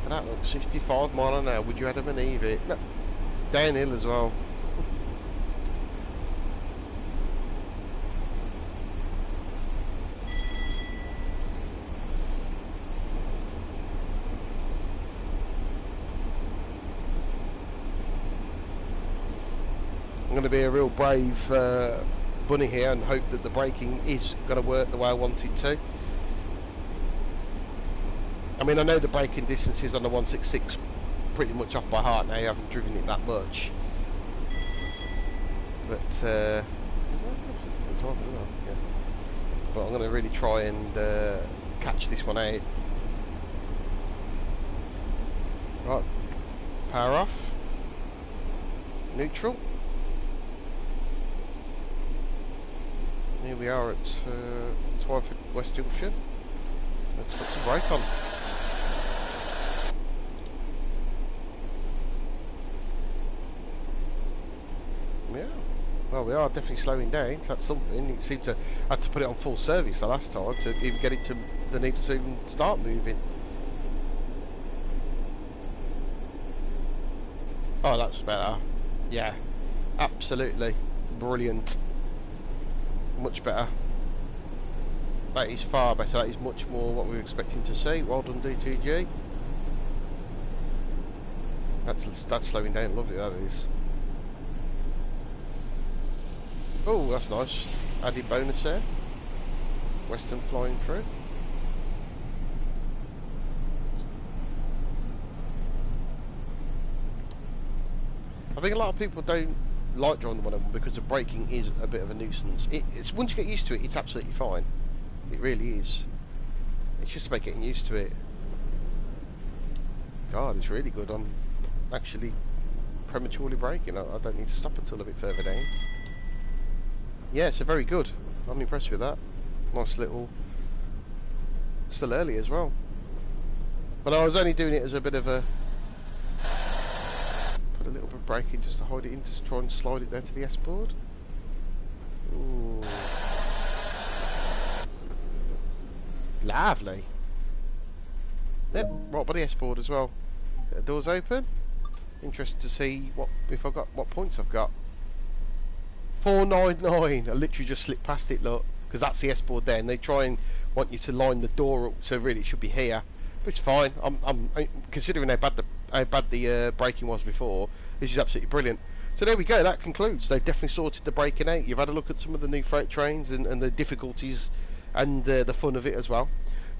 That looks 65 mile an hour. Would you Adam and Eve it? No. Downhill as well. I'm going to be a real brave bunny here and hope that the braking is going to work the way I want it to. I mean, I know the braking distances on the 166 pretty much off by heart now. I haven't driven it that much. But, but I'm going to really try and catch this one out. Right, power off. Neutral. Here we are at Twyford West Junction. Let's put some brake on. Yeah, well, we are definitely slowing down. So that's something. It seemed to had to put it on full service the last time to even get it to the need to even start moving. Oh, that's better. Yeah, absolutely. brilliant. Much better. That is far better. That is much more what we were expecting to see. Well done, D2G. That's slowing down. Lovely, that is. Oh, that's nice. Added bonus there. Western flying through. I think a lot of people don't like driving the 101 because the braking is a bit of a nuisance. It's once you get used to it, it's absolutely fine. It really is. It's just about getting used to it. God, it's really good. I'm actually prematurely braking. I don't need to stop until a bit further down. Yeah, so very good. I'm impressed with that. Nice little... Still early as well. But I was only doing it as a bit of a... Put a little bit of braking just to hold it in, just try and slide it there to the S-board. Ooh. Lovely. Yep, right by the S-board as well. The doors open. Interested to see what points I've got. 499. I literally just slipped past it, look, because that's the S-board there, and they try and want you to line the door up, so really it should be here. But it's fine. I'm considering how bad the braking was before. This is absolutely brilliant. So there we go. That concludes. They've definitely sorted the braking out. You've had a look at some of the new freight trains and the difficulties and the fun of it as well.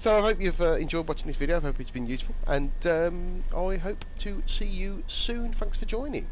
So I hope you've enjoyed watching this video. I hope it's been useful, and I hope to see you soon. Thanks for joining.